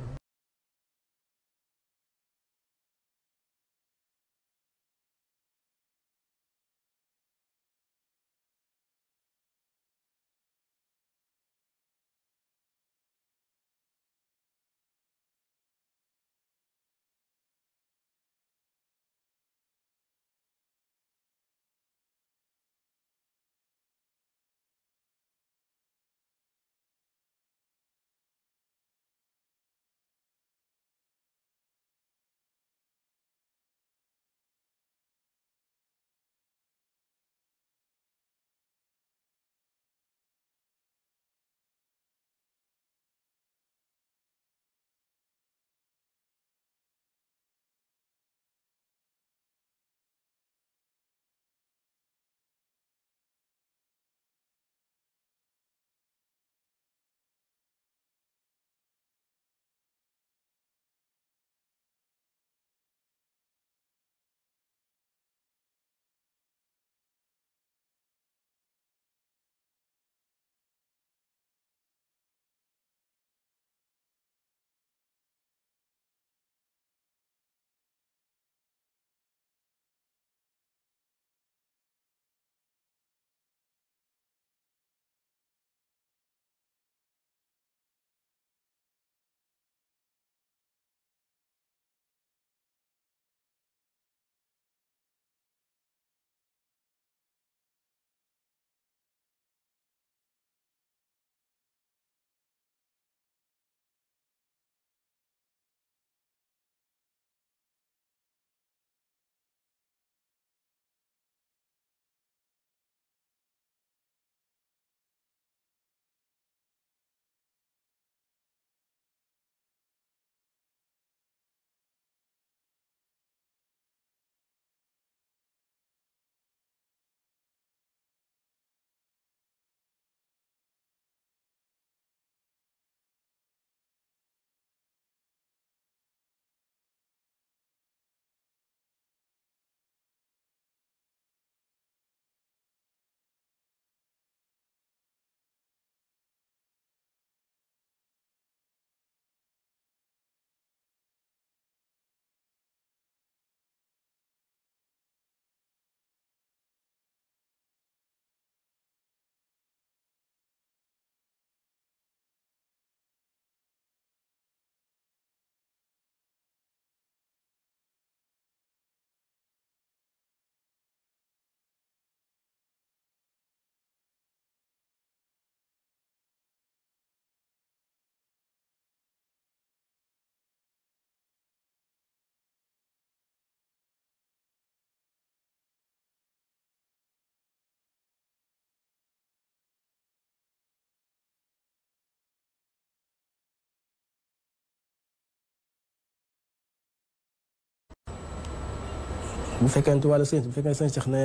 bu fekkente wàllu sëñ bu fekkee sëñ Cheikh ne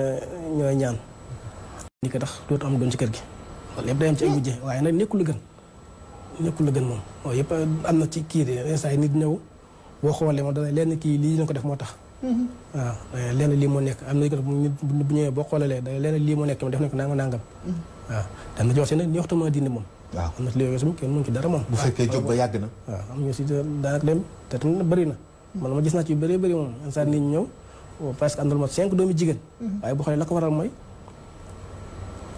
ñooy ñaan ni ko tax dootu am doon ci kër gi loolu yëpp day am ci ay wujje waaye nag nekkul la gën moom waaye yëpp am na ci kii de instant yi nit ñëw boo xoolee moom dana lenn kii lii ñu ko def moo tax waaw lenn lii moo nekk am na ko bu ñëwee boo xoolee da lenn lii moo nekk def nañ ko nangam waaw dam na jox si nag ñi waxtuma dindi moom waaw am na ci léegi kenn mënu ci dara moom bu fekkee jóg ba yàgg na waaw am ñu si daanaka dem te tamit bëri na man ma gis naa ci yu bëri moom instant nit ñi ñëw parce que àndal ma 5 doomi jigéen waaye boo xoolee la ko waral mooy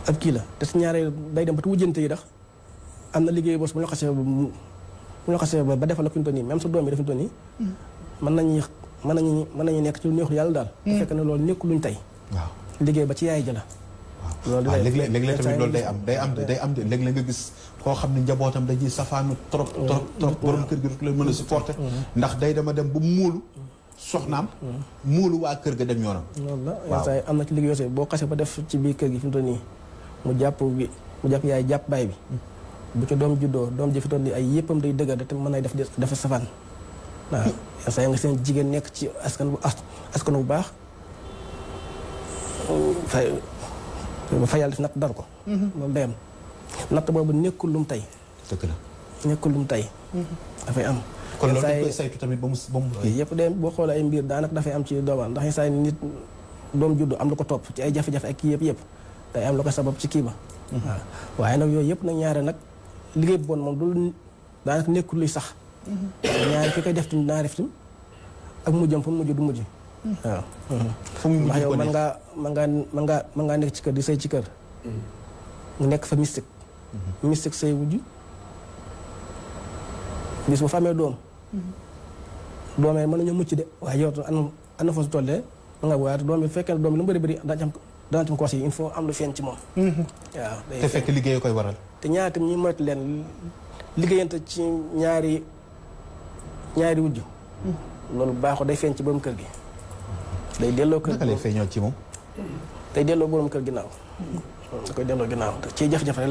ab kii la te si ñaaree day dem ba te wujjante yi dax am na liggéey bos bu ñu la xasee ba defal la fi ñu toll nii même sa doom yi dafa ñu toll nii mën nañu nekk ci lu neexul yàlla daal te fekk na loolu nekkul luñ tey waaw liggéey ba ci yaay jëla loolu léeg-léeg tamit loolu day am de léeg-léeg nga gis koo xam ne njabootam dañuy safaanu trop borom kër gi rek la mën a supporter ndax day dama dem ba muulu soxnaam muulu waa kër ga dem yoonam loolu la waaw am na ci liggéey yooyu boo xasee ba def ci biir kër gi fi mu toll nii mu jàpp yaay jàpp baay bi bu ca doom juddoo doom ji fi toll nii ay yëppam day dëgër te mën nay def safaan waaw saa nga seen jigéen nekk ci askan bu baax fa yàlla def natt dar ko loolu day am natt boobu nekkul lum tey dëgg la nekkul lum tey dafay am kon loolu dañ koy saytu tamit ba mu yëpp de boo xoolee ay mbir daanaka dafay am ci doomam ndax saa nit doom juddu am lu ko topp ci ay jafe-jafe ak kii yëpp day am lu ko sabab ci kii ba waaw waaye nag yooyu yëpp nag ñaare nag liggéey bon moom du daanaka nekkul luy sax ñaare ki koy def tim naa def tim ak mujjam fu mu mujj du mujj waaw fu mu mujj ndax yow mën ngaa nekk ci kër di sëy ci kër nga nekk fa mystique say wujj bis bu fa amee doomee mën nañu mucc de waaye yow am na fa su tollee ma nga waaye doom bi fekkee ne doom bi lu mu bëri dana ci conseil il faut am lu feeñ ci moom waaw te fekk liggéey koy waral te ñaari tam ñi moytu leen liggéeyante ci ñaari wujj loolu baaxoo day feeñ ci borom kër gi day delloo kër naka lay feeñoo ci moom day delloo borom kër ginnaaw da koy delloo ginnaaw ci jafe-jafe rek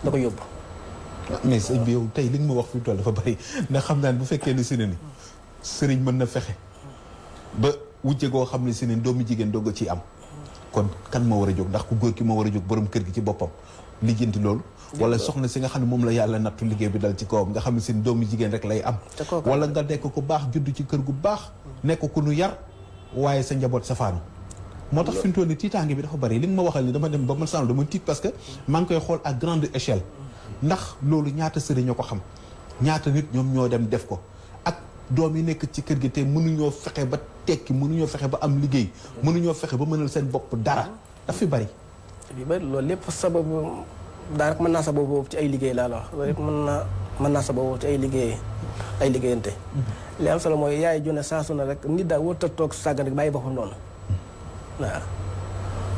la ko yóbbu mais sëñ bi yow tey li nga ma wax fi mu toll dafa bari ndax xam naa ne bu fekkee ne si ne ni sëriñ mën na fexe ba wujje goo xam ne si ne doomu jigéen doog a ciy am kon kan moo war a jóg ndax ku góor ki moo war a jóg borom kër gi ci boppam lijjanti loolu wala soxna si nga xam ne moom la yàlla nattu liggéey bi dal ci kawam nga xam ne si doomu jigéen rek lay am wala nga nekk ku baax judd ci kër gu baax nekk ku nu yar waaye sa njaboot safaanu moo tax fi mu toll nii tiitaange bi dafa bari li nga ma waxal ni dama dem ba man sànq dama tiit parce que maa ngi koy xool à grande échelle ndax loolu ñaata sëriñ ñoo ko xam ñaata nit ñoom ñoo dem def ko ak doom yi nekk ci kër gi te mënuñoo fexe ba tekki mënuñoo fexe ba am liggéey mënuñoo fexe ba mënal seen bopp dara daf fi bari loolu lépp sababu daanaka mën naa sababu ci ay liggéey laa la wax loolu lépp mën naa sababu ci ay liggéeyante li am solo mooy yaay jone saa su ne rek nit daal warut a toog sàggan rek bàyyi boppam noonu waaw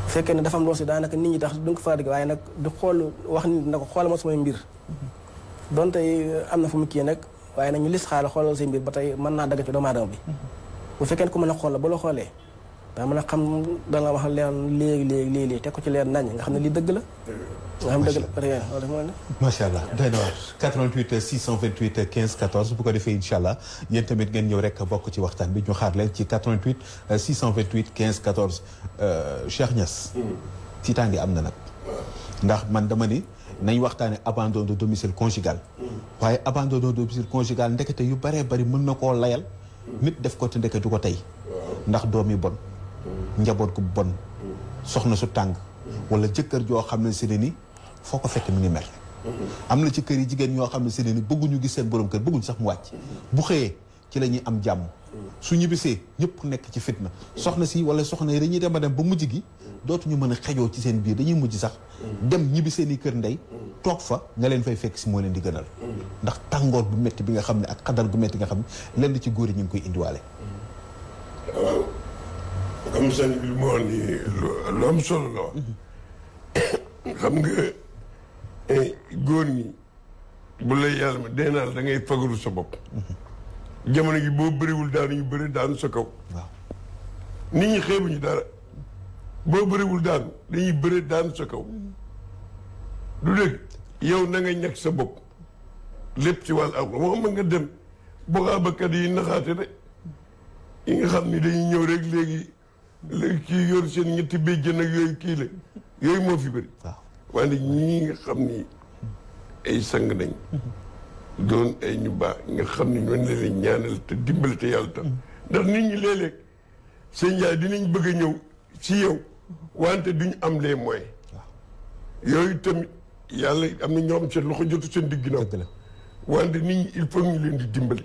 bu fekkee ne dafa am lool si daanaka nit ñi tax du nga ko faa dégg waaye nag di xool wax nit na ko xoolal ma samay mbir donte am na fu mu kii nag waaye nag ñu lis xaala xoolal say mbir ba tey mën naa dagg ci doomu aadama bi bu fekkee ne ku mën a xool la ba la xoolee daa mën a xam danga wax leer léegi teg ko ci leer nañ nga xam ne lii dëgg la nga xam dëgg la rien loolu dafa macha allah doy na waar 88 628 15 14 bu ko defee incha allah yéen tamit ngeen ñëw rek bokk ci waxtaan bi ñu xaar leen ci 88 628 15 14 Cheikh Niass tiitaange am na nag ndax man dama ni nañ waxtaane abandon de domicile conjugal waaye abandon de domicile conjugal ndekete yu baree bari mën na koo layal nit def ko te ndeke du ko tey ndax doom yi bon njaboot gu bon soxna su tàng wala jëkkër joo xam ne si ne ni foo ko fekk mi ngi mer am na ci kër yi jigéen ñoo xam ne si ne ni bëgguñu gis seen borom kër bëgguñu sax mu wàcc bu xëyee ci la ñuy am jàmm su ñibbisee ñëpp nekk ci fitna soxna si wala soxna yi dañuy dem a dem ba mujj gi dootuñu mën a xejoo ci seen biir dañuy mujj sax dem ñibbi seen i kër ndey toog fa nga leen fay fekk si moo leen di gënal ndax tàngoor bu métti bi nga xam ne ak xadar gu métti nga xam ne lenn ci góor yi ñu ngi koy indiwaale waaw comme sëñ bi mu wax ni lu am solo la wax xam nga góor ñi bu lay yàlla ma dee naa la da ngay fagaru sa bopp jamono gi boo bëriwul daanuñu bëri daanu sa kaw waaw nit ñi xeebuñu dara boo bëriwul daanu dañuy bëri daanu sa kaw du dëgg yow na nga ñàkk sa bopp lépp ci wàllu ak moo xam nga dem boxaabakat yi naxaate rek yi nga xam ni dañuy ñëw rek léegi kii yor seen ñetti béjjën ak yooyu kii la yooyu moo fi bëri wante ñii nga xam ni ay sang nañ doon ay ñu baax nga xam ni ñoo ne leen ñaanal te dimbali te yàlla tax ndax nit ñi léeg-léeg seen yaay dinañ bëgg a ñëw ci yow wante duñ am les moyens yooyu tamit yàlla am na ñoo xam seen loxo jotu seen digg ginnaaw wante nit ñi il faut ñu leen di dimbali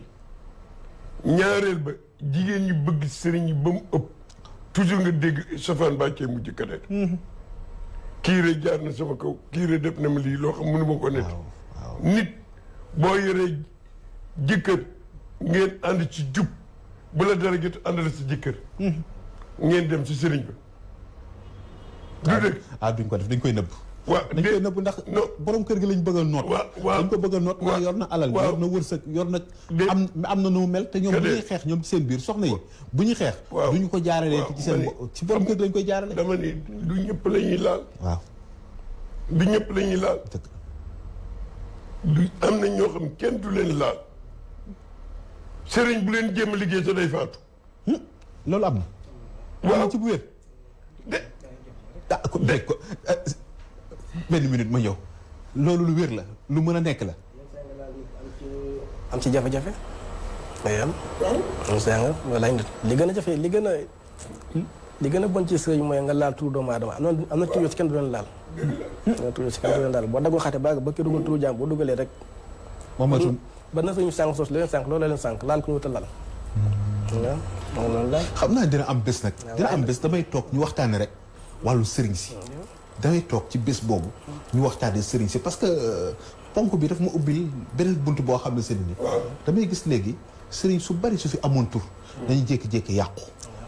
ñaareel ba jigéen ñi bëgg sëriñ yi ba mu ëpp toujours nga dégg safaan bàccee mujj kadeet kii rek jaar na sama kaw kii rek def na ma lii loo xam mënu ma ko net nit boo yoree jëkkër ngeen ànd ci jub bu la dara jot àndal sa jëkkër ngeen dem ci sëriñ ba du dëgg duñ ko def dañ koy nëbb waaw dañ koy nëbb ndax borom kër gi lañ bëgg a noot waaw dañ ko bëgg a noot ndax yor na alal yor na wërsëg yor na am na nu mel te ñoom bu ñuy xeex ñoom ci seen biir soxna yi bu ñuy xeex duñu ko jaaralee ci seen ci borom kër gi lañ koy jaarale dama ni du ñëpp la ñuy laal waaw du ñëpp la ñuy laal du am na ñoo xam kenn du leen laal sëriñ bu leen jéem a liggéey sa day faatu. loolu am na. waaw ci bu wér. benn minute ma ñëw. loolu lu wér la lu mën a nekk la. am ci jafe-jafe. day am. wala li gën a jafe li gën a bon ci sëriñ mooy nga laal turu doomu aadama am na tur yoo ci kenn du leen laal. boo daggoo xate ba kii dugal turu jàmm boo dugalee rek. moom mooy ba na sëriñ sànq sos leen sànq loolu la leen sànq laal ko ñu wutal laal. waaw loolu la. xam naa dina am bés nag. dina am bés damay toog ñu waxtaane rek wàllu sëriñ si. damay toog ci bés boobu ñu waxtaane sëriñ si parce que ponk bi daf ma ubbil beneen bunt boo xam ne sëriñ ni damay gis léegi sëriñ su bari su fi amoon tur dañuy jékki-jékki yàqu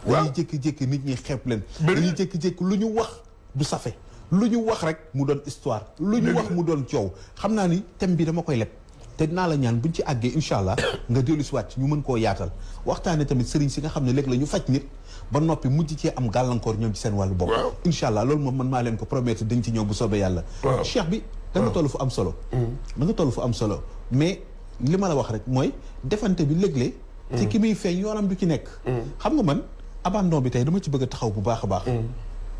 dañuy jékki-jékki nit ñi xeeb leen dañuy jékki-jékki lu ñu wax du safe lu ñu wax rek mu doon histoire lu ñu wax mu doon coow xam naa ni thème bi dama koy leb te dinaa la ñaan buñ ci àggee incha allah nga dellu si waat ñu mën koo yaatal waxtaane tamit sëriñ si nga xam ne léegi la ñu faj nit ba noppi mujj cee am gàllankoor ñoom ci seen wàllu bopp incha allah loolu moom man maa leen ko promettre dañ ci ñëw bu soobee yàlla cheikh bi da nga toll fu am solo da nga toll fu am solo mais li ma la wax rek mooy defante bi léeg-léeg ci ki muy feeñ yoonam du ci nekk xam nga man abandon bi tey dama ci bëgg a taxaw bu baax a baax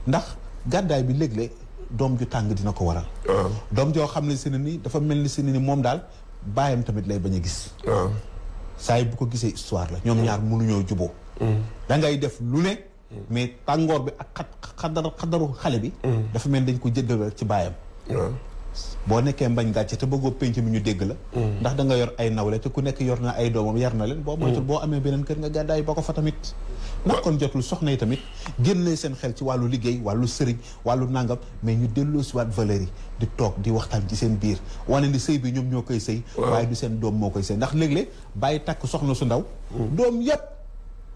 ndax gàddaay bi léeg-léeg doom ju tàng dina ko waral doom joo xam ne si ne ni dafa mel ni si ne ni moom daal baayam tamit lay bañ a gis saa yi bu ko gisee histoire la ñoom ñaar mënuñoo juboo da ngay def lu ne mais tàngoor bi ak xadaru xale bi dafa mel dañ ko jëddal rek ci baayam boo nekkee mbañ gàcce te bëggoo penc mi ñu dégg la ndax da nga yor ay nawle te ku nekk yor na ay doomam yar na leen boo moytul boo amee beneen kër nga gàddaay ba ko fa tamit ndax kon jotul soxna yi tamit génne seen xel ci wàllu liggéey wàllu sëriñ wàllu nangam mais ñu delloo si waat valeur yi di toog di waxtaan ci seen biir wane ni sëy bi ñoom ñoo koy sëy waaye du seen doom moo koy sëy ndax léeg-léeg bàyyi takk soxna su ndaw doom yépp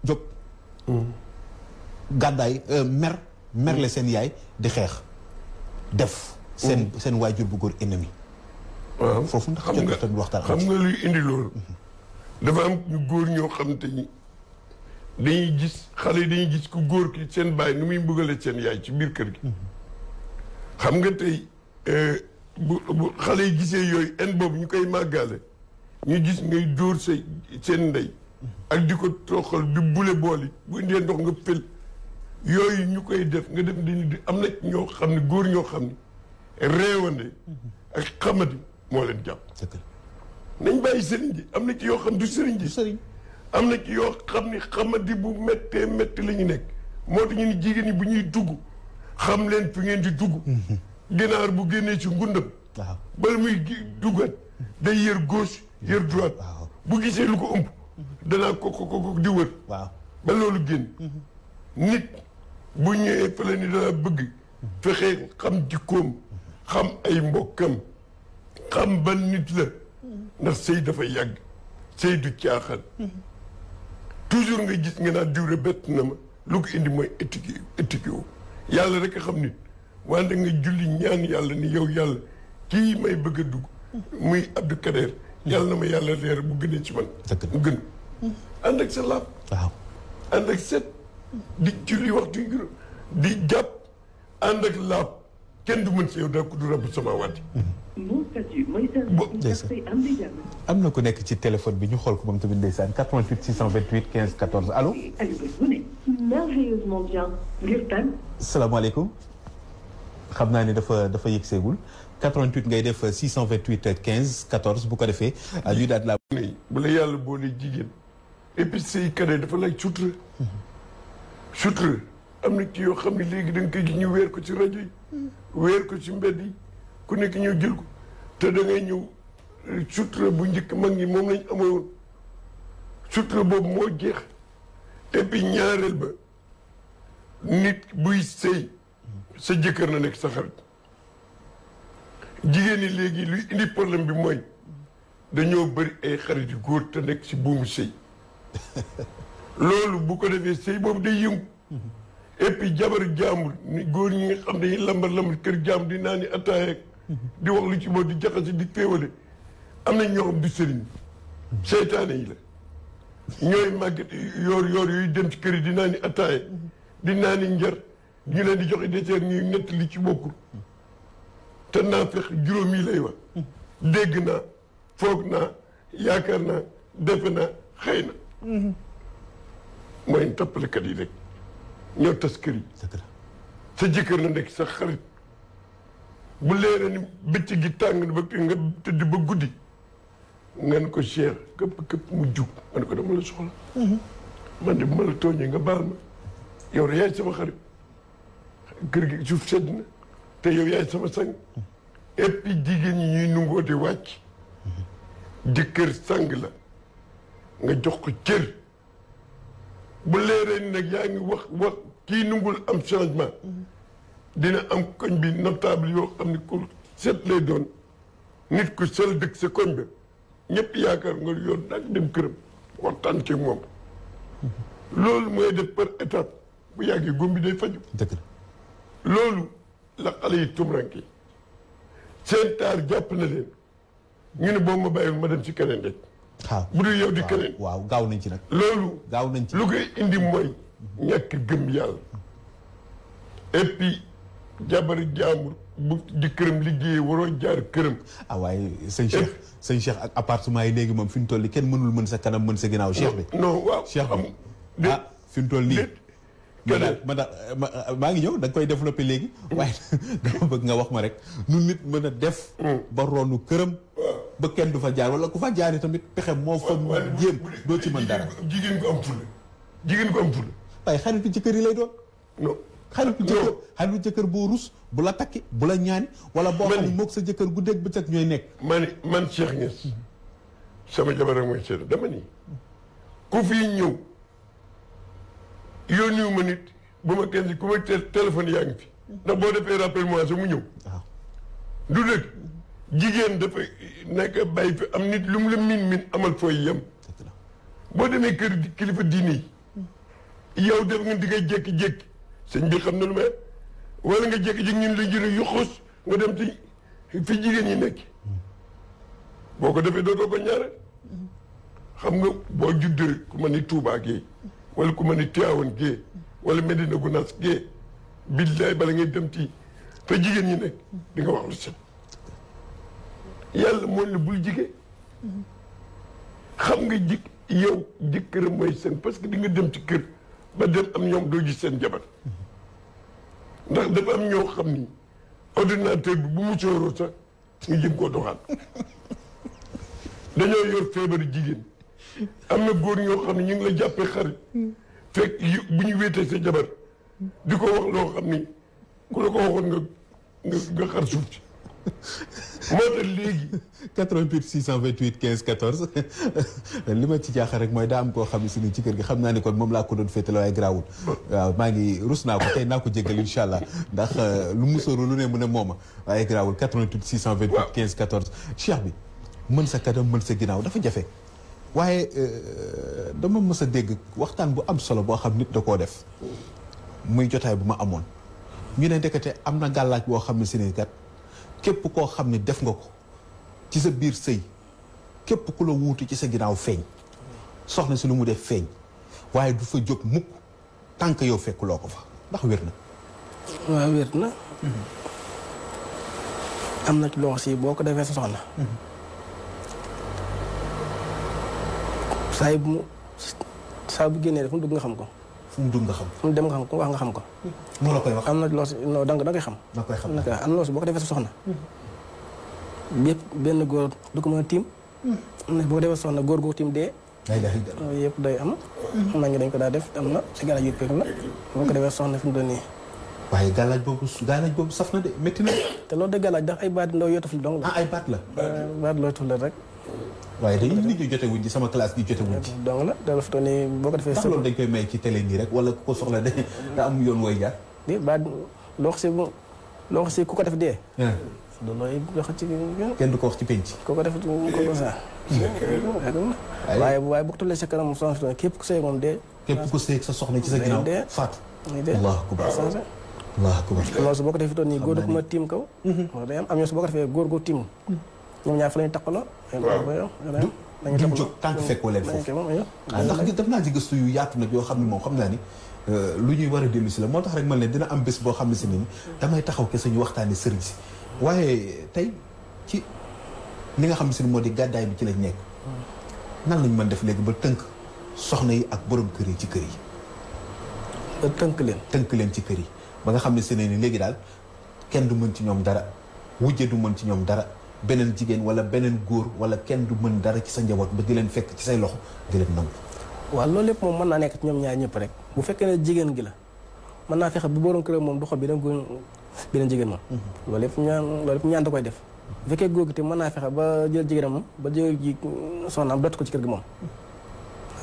jóg gàddaay merle seen yaay di xeex def seen waajur bu góor ennemi waaw foofu ndax jot na tamit waxtaan xam nga luy indi loolu dafa am ñu góor ñoo xam te ni dañuy gis xale yi dañuy gis ku góor ki seen baay nu muy mbugale seen yaay ci biir kër gi xam nga tey bu xale yi gisee yooyu en boobu ñu koy màggaale ñu gis ngay dóor seen ndey ak di ko toxal di bule bool yi bu indee ndox nga pël yooyu ñu koy def nga def di am na ñoo xam ne góor ñoo xam ne réewande ak xamadi moo leen jàpp nañ bàyyi sëriñ ji am na ci yoo xam du sëriñ ji am na ci yoo xam ni xamadi bu méttee métti la ñu nekk moo tax ñu ni jigéen ñi bu ñuy dugg xam leen fi ngeen di dugg ginaar bu génnee ci ngundam bala muy duggat day yër gauche yër droite bu gisee lu ko ëmb danaa ko di wër ba loolu génn nit bu ñëwee fële ni dana bëgg fexe xam jikkoom xam ay mbokkam xam ban nit la ndax sëy dafa yàgg sëy du caaxaan toujours nga gis nga naan diwre bett na ma lu ko indi mooy éthique wu yàlla rek a xam nit wante nga julli ñaan yàlla ni yow yàlla kii may bëgg a dugg muy Abdou Kader yàlla na ma yàlla leer bu gënee ci man mu gën ànd ak sa laab ànd ak set di julli waxtu yu di jàpp ànd ak laab kenn du mën si yow daa ko du rabb sama waati am na ku nekk ci téléphone bi ñu xool ko moom tamit ndeysaan 88 628 15 14 allo. salaamaaleykum. xam naa ni dafa yëg seegul 88 ngay def 628 15 14 bu ko defee. ñu daal la. bu la yàlla boole jigéen. et puis say kaddu dafa laaj sutura. sutura am na ci yoo xam ne léegi da nga koy gis ñu weer ko ci rajo yi. weer ko ci mbedd yi ku nekk ñëw jël ko te da ngay ñëw sutura bu njëkk mag ñi moom lañ amoon sutura boobu moo jeex et puis ñaareel ba nit buy sëy sa jëkkër na nekk sa xarit jigéen ñi léegi luy indi problème bi mooy dañoo bëri ay xarit yu góor te nekk si buumu sëy loolu bu ko defee sëy boobu day yëngu et puis jabar jaambur ni góor ñi nga xam dañuy lambar kër jaambur di naan ni ataaya di wax lu ci moom di jaxase di féewale am na ñoo xam du sëriñ seytaane yi la ñooy màgget yoor yooyu dem ci kër yi di naan ni ataaya di naan ni njar ñu leen di joxe dessert ñuy nett li ci bokkul te naa fex juróom yi lay wax dégg naa foog naa yaakaar naa defe naa xëy na mooy tappalekat yi rek ñoo tas kër yi sa jëkkër na nekk sa xarit bu leere ni bëccëg gi tàng na ba nga tëdd ba guddi ngeen ko cher këpp mu jug ma ne ko dama la soxla man de bu ma la tooñee nga baal ma yow de yaay sama xarit kër gi suuf sedd na te yow yaay sama sang et puis jigéen ñi ñuy nungoo di wàcc jëkkër sang la nga jox ko cër bu leeree ni nag yaa ngi wax kii nungul am changement dina am koñ bi notable yoo xam ne ku set lay doon nit ku sel dëkk sa koñ ba ñëpp yaakaar nga yoon nag dem këram waxtaan ci moom loolu mooy def par étape bu yàggee góom bi day faju loolu la xale yi tumranke seen taar jàpp na leen ñu ne boo ma bàyyiwul ma dem ci keneen rek waaw bu dul yow di keneen waaw gaaw nañ ci nag loolu gaaw nañ ci lu koy indi mooy ñàkk gëm yàlla et puis jabari jaambur bu di këram liggéeyee waroo jaar këram waaye sëñ Cheikh ak appartement yi léegi moom fi mu toll nii kenn mënul mën sa kanam mën sa ginnaaw Cheikh bi non waaw Cheikh bi fi mu toll nii maa ngi ñëw da nga koy développé léegi waaye dama bëgg nga wax ma rek nu nit mën a def ba ronu këram ba kenn du fa jaar wala ku fa jaari tamit pexe moo fa jéem doo ci mën dara jigéen ko am fulla jigéen ko am fulla waaye xaritu jëkkër yi lay doon non xaritu jëkkër boo rus bu la takki bu la ñaani wala boo xam ne moog sa jëkkër guddeeg bëccëg ñooy nekk man Cheikh Niass sama jabar rek mooy seet dama nii ku fii ñëw yónniwu ma nit bu ma kenn ku ma téléphone yaa ngi fi ndax boo defee rappel moi sa mu ñëw waaw du dëgg jigéen dafa nekk bàyyi fi am nit lu mu la min amal fooy yem boo demee kër kilifa diine yi yow def nga di ngay jékki-jékki sëñ bi xam na lu may wala nga jékki-jékki ñun la jële yu xus nga dem ci fi jigéen ñi nekk boo ko defee dootoo ko ñaare xam nga boo juddee ku ma ni Touba gee wala ku ma ni Tivaouane gee wala Medina Gounass gee billaay bala ngay dem ci fa jigéen ñi nekk di nga wax lu set yàlla mooy la bul jigee xam nga yow jëkkëram mooy seen parce que di nga dem ci kër ba dem am ñoom doo gis seen jabar ndax dafa am ñoo xam ni ordinateur bi bu mu sooroo sax ñu jëm koo doxaat dañoo yor feebaru jigéen am na góor ñoo xam ne ñu ngi la jàppee xarit fekk bu ñu wéetee sa jabar di ko wax loo xam ni ku la ko waxoon nga xar suuf ci moo tax léegi 88 628 15 14 li ma ci jaaxal rek mooy daa am koo xam ne si ni ci kër gi xam naa ni kon moom laa ko doon féetale waaye garaawul waaw maa ngi rus naa ko tey naa ko jéggal incha allah ndax lu musóoru lu ne mu ne mooma waaye garaawul 88 628 15 14 cheikh bi mën sa kanam mën sa ginnaaw dafa jafe waaye dama mës a dégg waxtaan bu am solo boo xam nit da koo def muy jotaay bu ma amoon ñu ne ndekete am na gàllaaj boo xam ne si ni kat képp koo xam ne def nga ko ci sa biir sëy képp ku la wuutu ci sa ginnaaw feeñ soxna si lu mu def feeñ waaye du fa jóg mukk tànk yow fekkuloo ko fa ndax wér na waaw wér na am na ci loo si boo ko defee sa soxna saa bu génnee fu mu dugg nga xam ko fu mu dugg nga xam fu mu dem nga xam ko wax nga xam ko moo la koy wax am na loo si non da nga koy xam da koy xam am na loo si boo ko defee sa soxna bépp benn góor du ko mën a tiim am na boo ko defee sa soxna góor gu tiim dee yëpp day am na ñu dañ ko daa def am na si gàllaaj yu pek la boo ko defee sa soxna fi mu doon nii waaye gàllaaj boobu saf na de métti na te loolu de gàllaaj ndax ay baat ndaw yoo taf la dong la ay baat la baat loo taf la rek waaye dañuy liggéey jote wuñ ci sama classe gi jote wuñ ci donc la dafa toll nii boo ko defee ndax loolu dañ koy may ci télé nii rek wala ku ko soxla de daa am yoon wooy jaar di baat loo si ku ko def dee loolooy dox ci kenn du ko wax ci penc ku ko def ko sa waaye bu ko tollee sa kanam soxna képp ku sëy moom dee képp ku sëy sa soxna ci sa ginnaaw faatu allahu akbar allahu akbar loolu su boo ko defee toon nii góor du ko ma tiim kaw day am ñoo su boo ko defee góor goo tiim ñoom ñaar fa lañu taqaloo duñ jóg tànk fekkoo leen foofu ndax def naa ci gëstu yu yaatu nag yoo xam ne moom xam naa ni lu ñuy war a dellu si la moo tax rek man leen dina am bés boo xam ne si ni damay taxaw kese ñu waxtaani sëriñ si waaye tey ci li nga xam ne si moo di gàddaay bi ci lañ nekk nan lañ mën def léegi ba tënk soxna yi ak borom kër yi ci kër yi. tënk leen ci kër yi ba nga xam ne seen ni léegi daal kenn du mën ci ñoom dara wujje du mën ci ñoom dara beneen jigéen wala beneen góor wala kenn du mën dara ci sa njaboot ba di leen fekk ci say loxo di leen nangu. waaw loolu lépp moom mën naa nekk ci ñoom ñaar ñëpp rek bu fekkee ne jigéen gi la mën naa fexe bu borom kër moom du xool beneen jigéen moom. loolu lépp ñaan da koy def. bu fekkee góor gi te mën naa fexe ba jël jigéenam moom ba jël ji soxnaam dootu ko ci kër gi moom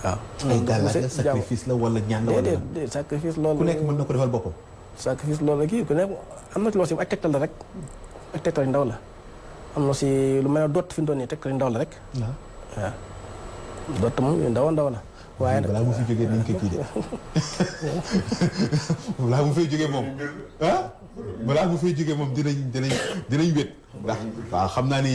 waaw. ay gàllaaj la sacrifice la wala ñaan la wala. déedéet sacrifice loolu. ku nekk mën na ko defal boppam. sacrifice loolu kii ku nekk am na ci loo si ak tegtal la rek ak tegtal yu ndaw la am na si lu mel ne doot fi mu doon nii tegtal yu ndaw la rek. waaw doot moom yu ndaw la. waaye nag balaa mu fi jógee nañ ko kii de balaa mu fay jógee moom balaa mu fay jógee moom dinañ wét ndax waaw xam naa ni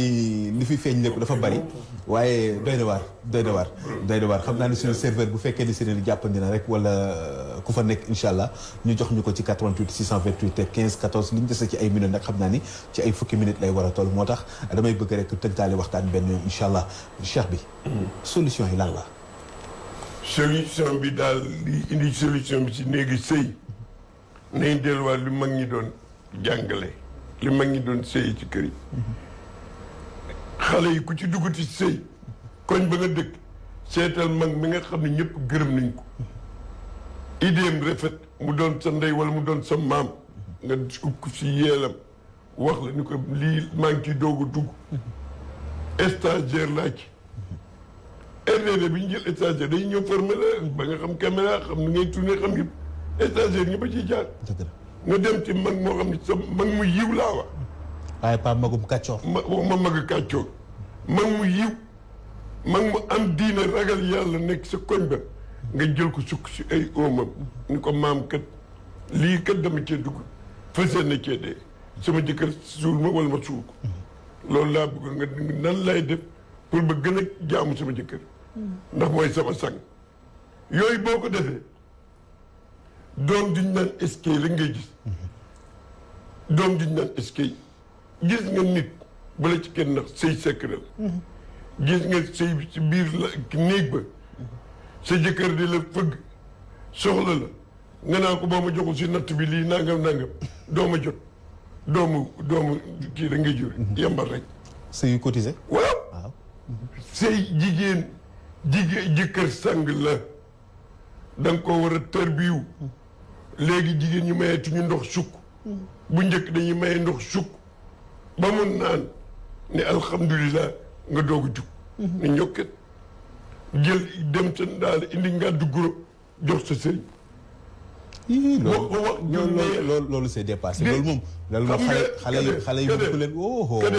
li fi feeñ lépp dafa bari waaye doy na waar xam naa ni suñu serveur bu fekkee ni seen jàppandi na rek wala ku fa nekk incha allah ñu jox ñu ko ci 88 628 15 14 li ñu dese ci ay minutes nag xam naa ni ci ay fukki minutes lay war a toll moo tax damay bëgg rek tënkaale waxtaan benn yoon incha allah cheikh bi solution yi lan la. solution bi daal li indi solution bi ci néegi sëy nañ delluwaat li mag ñi doon jàngale li mag ñi doon sëy ci kër yi xale yi ku ci dugg ci sëy koñ ba nga dëkk seetal mag mi nga xam ne ñëpp gërëm nañ ko idéem rafet mu doon sa ndey wala mu doon sa maam nga ukk ci yeelam wax la ni ko lii maa ngi ciy doog a dugg stagiaire laa ci RDD bi ñu jël stagiaire dañuy ñëw formé la ba nga xam caméra xam ni ngay tourné xam yëpp stagiaire ñëpp a ciy jaar nga dem ci mag moo xam ne sa mag mu yiw laa wax waaye pas magum kàccoor ma mag kàccoor mag mu yiw mag mu am diina ragal yàlla nekk sa koñ ba nga jël ko sukk si ay oomam ni ko maam kat lii kat dama cee dugg fasee na cee dee sama jëkkër suul ma wala ma suul ko loolu laa bëgg nga nan lay def pour ba gën a jaamu sama jëkkër ndax mooy sama sang yooyu boo ko defee doom duñ naan eskay la ngay gis doom duñ naan eskay gis nga nit bu la ci kenn ndax sëy secret la gis nga sëy ci biir la néeg ba sa jëkkër di la fëgg soxla la nga naa ko boo ma joxul si natt bi lii nangam doo ma jot doomu kii da ngay jur yambal rek sëy yu cotisé waaw sëy jigéen jëkkër sang la da nga koo war a tarbiyu léegi jigéen ñi mayeetu ñu ndox sukk bu njëkk dañuy maye ndox sukk ba mu naan ne alhamdulilah nga doog a jug ne ñokket jël dem sa daal indi ngàddu guro jox sa sëriñ loolu c'est dépassé loolu moom xale yi ko leen xale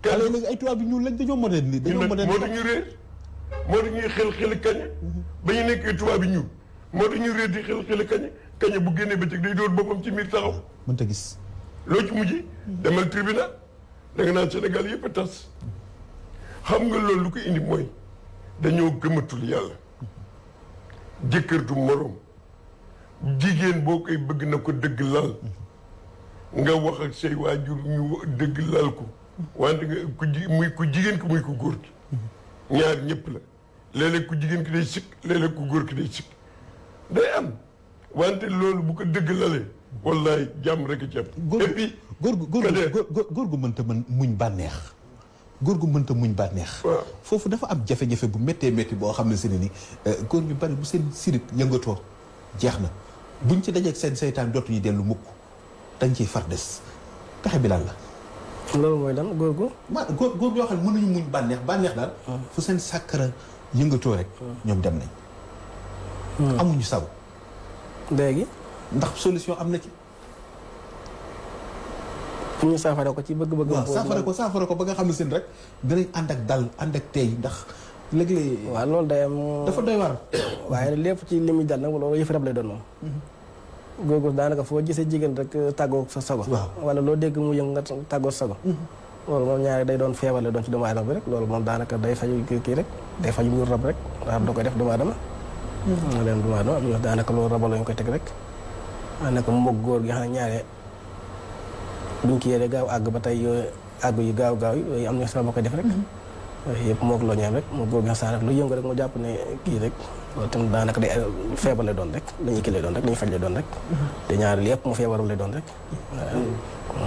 yi léegi ay tubaab bi ñuul lañ dañoo moderne moo tax ñu réer moo tax ñuy xel kañe ba ñu nekkee tubaab bi ñuul moo tax ñu réer di xel kañe bu génnee bëccëg day dóor boppam ci miir taxaw mën ta gis loo ci mujj demal tribunal da nga naan Sénégal yëpp a tas xam nga loolu lu ko indi mooy dañoo gëmatul yàlla jëkkër du morom jigéen boo koy bëgg na ko dëgg lal nga wax ak say waajur ñu dëgg lal ko wante nga muy ku jigéen ki muy ku góor ki ñaar ñëpp la léeg-léeg ku jigéen ki day sikk léeg-léeg ku góor ki day sikk day am wante loolu bu ko dëgg lalee wallaay jàmm rek a ci am et puis góor gu mënta muñ bànneex góor gu mënta muñ bànneex foofu dafa am jafe-jafe bu méttee métti boo xam ne si ne ni góor ñu bari bu seen sirip yëngatoo jeex na buñ ci dajeeg seen seytaan dootuñu dellu mukk dañ ciy far des pexe bi lan la loolu mooy lan góor yoo xam ne mënuñu muñ bànneex daal fu seen sàkkara yëngatoo rek ñoom dem nañ amuñu sago léegi ndax solution am na ci fu ñu saafara ko ci bëgg-bëgg saafara ko ba nga xam ne seen rek dinañ ànd ak dal ànd ak tey ndax léeg-léeg waaw loolu day am dafa doy war waaye lépp ci li muy dal nag loolu yëf rab lay doon moom góor daanaka foo gisee jigéen rek tàggoo sa sago wala loo dégg mu yëng nga tàggoo sa sago loolu moom ñaari day doon feebar lay doon ci doomu aadama bi rek loolu moom daanaka day faju kii rek day faju mbiru rab rek rab da koy def doomu aadama leen doomu aadama am daanaka loolu rabal lañu koy teg rek daanaka moog góor gi xam ne ñaare buñ ki yéree gaaw àgg ba tey yooyu àgg yu gaaw yi yooyu am na sama koy def rek yëpp moo ko loo ñaan rek moo góor gi saa rek lu yëngu rek mu jàpp ne kii rek loolu tam daanaka day feebar lay doon rek dañuy kii lay doon rek dañuy faj lay doon rek te ñaari li yëpp mu feebaru lay doon rek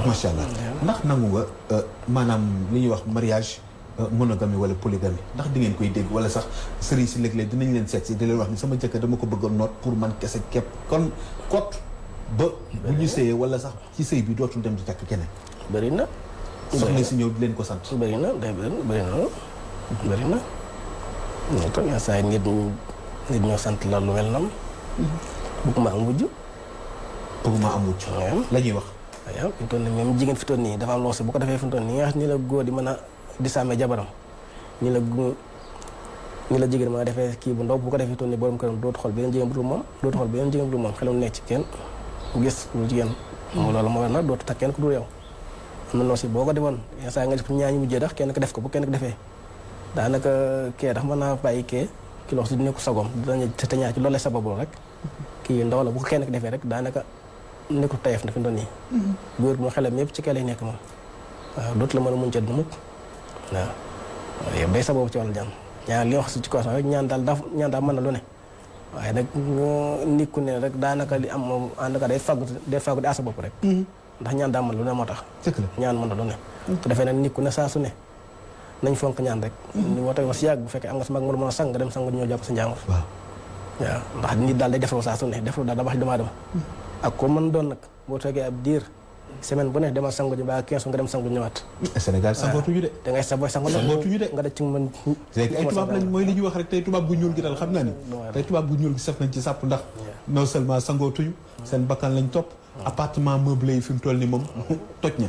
macha allah ndax nangu nga maanaam li ñuy wax mariage monogamie wala polygamie ndax di ngeen koy dégg wala sax sëriñ si léeg-léeg dinañ leen seet si di leen wax ni sama jëkkër dama ko bëggoon noot pour man kese képp kon kot ba bu ñu sëyee wala sax ci sëy bi dootul dem di takk keneen bëri na soxna si ñëw di leen ko sant bëri na day bëri na bëri na ñoo tax yenn saa yi nit ñoo sant la lu mel noonu bëgguma am wujj bëgguma am wujj la ñuy wax waaw fi mu toll nii même jigéen fi toll nii dafa am loosi bu ko defee fi mu toll nii nga xam ni la góor di mën a di sàmmee jabaram ni la jigéen mën a defee kii bu ndaw bu ko defee fi mu toll nii borom këram dootu xool beneen jigéen bu dul moom dootu xool beneen jigéen bu dul moom xelam nekk ci kenn gis lu jigéen moom loolu moo war na dootu takk kenn ku dul yow am na loosi boo ko defoon yenn saa nga def ñaañu mujjee dax kenn ko def ko bu kenn ko defee daanaka kee dax mën naa bàyyi kee ki lox si dina ko sagoom te ñaar ci loolu lay sababu rek kii ndaw la bu ko kenn ko defee rek daanaka nekkul tayef na fi mu toll nii góor bi moo xelam yëpp ci kee lay nekk moom waaw dootu la mën a muñ ca du mukk waaw yow day sababu ci wàllu jàmm ñaan li wax si ci kaw rek ñaan daal mën na lu ne waaye nag nit ku ne rek daanaka li am moom en tout cas day fàggu di aasa bopp rek ndax ñaan daa mën lu ne moo tax ñaan mën na lu ne su defee nag nit ku ne saa su ne nañ fonk ñaan rek ni moo tax wax si yàgg bu fekkee am nga sa mag mu mën a sang nga dem sang ñoo jàpp sa njàngur waaw ndax nit daal day defaru saa su ne defaru daal da bax damaa dem ak ko mën doon nag boo toogee ab diir semaine bu ne demal sangu ji ba 15 nga dem sangu ñëwaat Sénégal sangootuñu de da ngay sangootuñu de nga def ci mën léegi ay tubaab lañ mooy li ñuy wax rek tey tubaab bu ñuul gi daal xam naa ni tey tubaab bu ñuul gi saf nañ ci sàpp ndax non seulement sangootuñu seen bakkan lañ topp appartement meublé yi fi mu toll ni moom toj na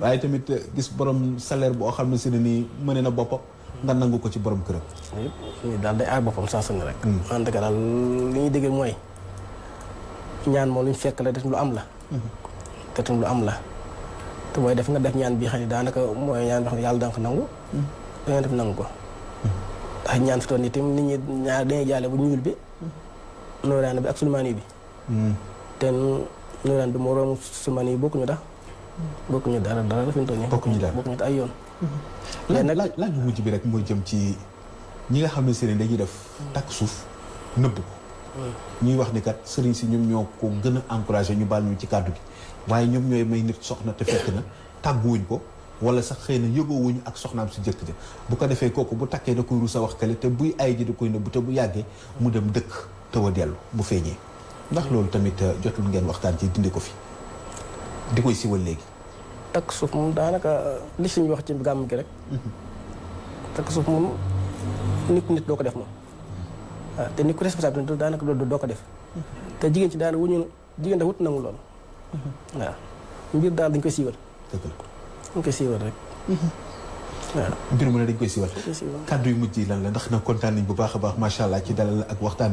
waaye tamit gis borom salaire boo xam ne si ne nii mëne na boppam nga nangu ko ci borom këram nii daal day aar boppam saa su ne rek en tout cas daal li ñuy dégg mooy ñaan moom lu ñu fekk la def lu am la te tam lu am la te booy def nga def ñaan bii xam ne daanaka mooy ñaan boo xam ne yàlla danga ko nangu danga def nangu ko ndax ñaan fi toon nii tamit nit ñi ñaar dañuy jaale bu ñuul bi nooraane bi ak sulmaani bi te nooraane bi moo romb sulmaani yi bokkuñu dara fi mu toll nii bokkuñu ay yoon laaj bu mujj bi rek mooy jëm ci ñi nga xam ne sëriñ dañuy def takk suuf nëbb ko ñuy wax ni kat sëriñ si ñoom ñoo ko gën a encouragé ñu baal ñu ci kàddu gi waaye ñoom ñooy may nit soxna te fekk na tàgguwuñ ko wala sax xëy na yëgoowuñu ak soxnaam si jëkk ja bu ko defee kooku bu takkee da koy rusa wax kale te buy ay ji da koy nëbb te bu yàggee mu dem dëkk te wa dellu bu feeñee ndax loolu tamit jotul ngeen waxtaan ci dindi ko fi di koy siwal léegi takk suuf moom daanaka li suñu wax ci gàmm gi rek takk suuf moom nit doo ko def moom waaw te nit ku responsable daanaka doo ko def te jigéen ci daanaka jigéen dafa wut nangu loolu waaw mbir daal dañ koy siiwal dañ koy siiwal rek waaw mbir mu ne dañ koy siiwal kàddu yu mujj yi lan la ndax na kontaan nañ bu baax a baax macha allah ci dalal ak waxtaan